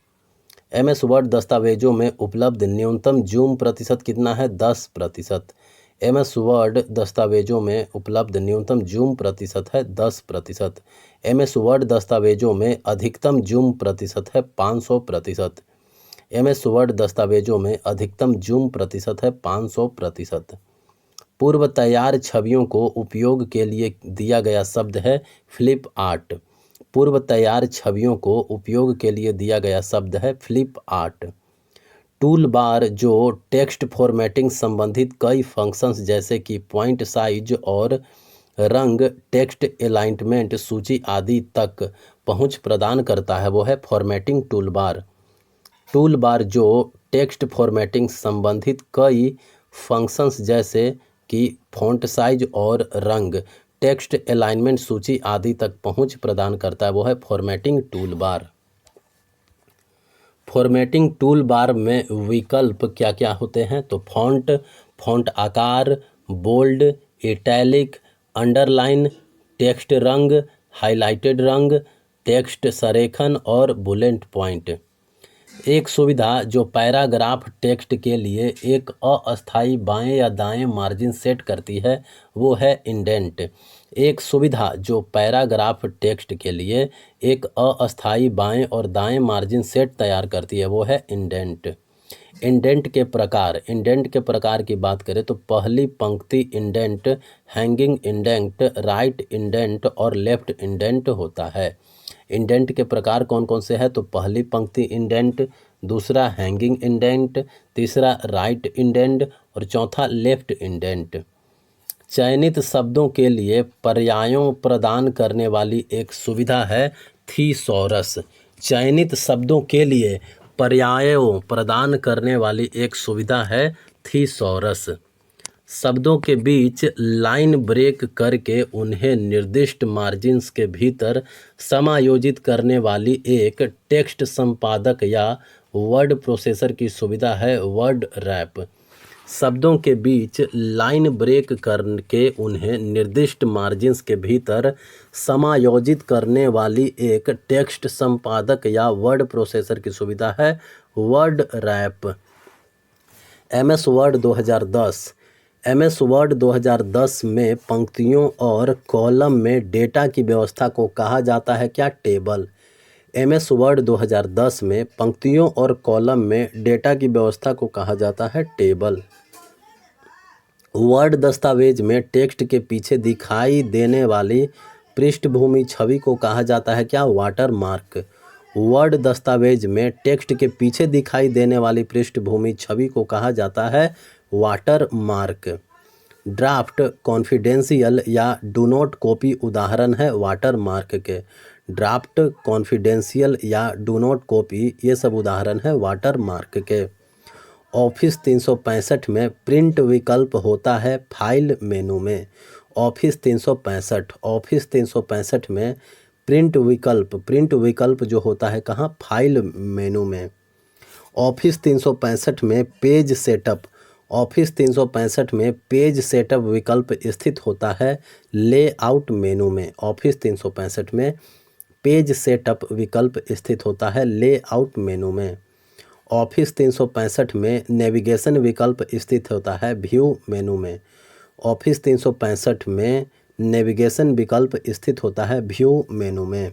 MS वर्ड दस्तावेजों में उपलब्ध न्यूनतम जूम प्रतिशत कितना है? 10%। MS वर्ड दस्तावेजों में उपलब्ध न्यूनतम जूम प्रतिशत है 10%। MS वर्ड दस्तावेजों में अधिकतम जूम प्रतिशत है 500%। MS वर्ड दस्तावेजों में अधिकतम जूम प्रतिशत है 500%। पूर्व तैयार छवियों को उपयोग के लिए दिया गया शब्द है फ्लिप आर्ट। पूर्व तैयार छवियों को उपयोग के लिए दिया गया शब्द है फ्लिप आर्ट। टूल बार जो टेक्स्ट फॉर्मेटिंग संबंधित कई फंक्शंस जैसे कि पॉइंट साइज और रंग, टेक्स्ट अलाइनमेंट, सूची आदि तक पहुंच प्रदान करता है वो है formatting tool bar. Tool bar जो टेक्स्ट फॉर्मेटिंग संबंधित कई फंक्शंस जैसे कि फॉन्ट साइज और रंग, टेक्स्ट अलाइनमेंट, सूची आदि तक पहुंच प्रदान करता है वो है formatting tool bar. Formatting tool bar में विकल्प क्या क्या होते हैं? तो फॉन्ट आकार, बोल्ड, इटैलिक, अंडरलाइन, टेक्स्ट रंग, हाइलाइटेड रंग, टेक्स्ट संरेखन और बुलेट पॉइंट। एक सुविधा जो पैराग्राफ टेक्स्ट के लिए एक अस्थायी बाएं या दाएं मार्जिन सेट करती है वो है इंडेंट। एक सुविधा जो पैराग्राफ टेक्स्ट के लिए एक अस्थायी बाएं और दाएं मार्जिन सेट तैयार करती है वो है इंडेंट। इंडेंट के प्रकार की बात करें तो पहली पंक्ति indent, hanging indent, right indent और लेफ्ट इंडेंट होता है। इंडेंट के प्रकार कौन कौन से हैं? तो पहली पंक्ति इंडेंट, दूसरा हैंगिंग इंडेंट, तीसरा राइट इंडेंट और चौथा लेफ्ट इंडेंट। चयनित शब्दों के लिए पर्यायों प्रदान करने वाली एक सुविधा है थीसॉरस। चयनित शब्दों के लिए पर्यायों प्रदान करने वाली एक सुविधा है थीसॉरस। शब्दों के बीच लाइन ब्रेक करके उन्हें निर्दिष्ट मार्जिन्स के भीतर समायोजित करने वाली एक टेक्स्ट संपादक या वर्ड प्रोसेसर की सुविधा है वर्ड रैप। शब्दों के बीच लाइन ब्रेक करके उन्हें निर्दिष्ट मार्जिन्स के भीतर समायोजित करने वाली एक टेक्स्ट संपादक या वर्ड प्रोसेसर की सुविधा है word rap. MS word 2010। MS word 2010 में पंक्तियों और कॉलम में डेटा की व्यवस्था को कहा जाता है क्या? टेबल। MS वर्ड 2010 में पंक्तियों और कॉलम में डेटा की व्यवस्था को कहा जाता है टेबल। वर्ड दस्तावेज में टेक्स्ट के पीछे दिखाई देने वाली पृष्ठभूमि छवि को कहा जाता है क्या? Water mark. वर्ड दस्तावेज में टेक्स्ट के पीछे दिखाई देने वाली पृष्ठभूमि छवि को कहा जाता है वाटर मार्क। ड्राफ्ट, कॉन्फिडेंशियल या डू नॉट कॉपी उदाहरण है वाटर मार्क के। ड्राफ्ट, कॉन्फिडेंशियल या डू नॉट कॉपी ये सब उदाहरण है वाटर मार्क के। ऑफिस 365 में प्रिंट विकल्प होता है फाइल मेनू में। ऑफिस 365 में प्रिंट विकल्प जो होता है कहाँ? फाइल मेनू में। ऑफिस 365 में पेज सेटअप, ऑफिस 365 में पेज सेटअप विकल्प स्थित होता है लेआउट मेनू में। ऑफिस 365 में पेज सेटअप विकल्प स्थित होता है लेआउट मेनू में। ऑफिस 365 में नेविगेशन विकल्प स्थित होता है व्यू मेनू में। ऑफिस 365 में नेविगेशन विकल्प स्थित होता है व्यू मेनू में।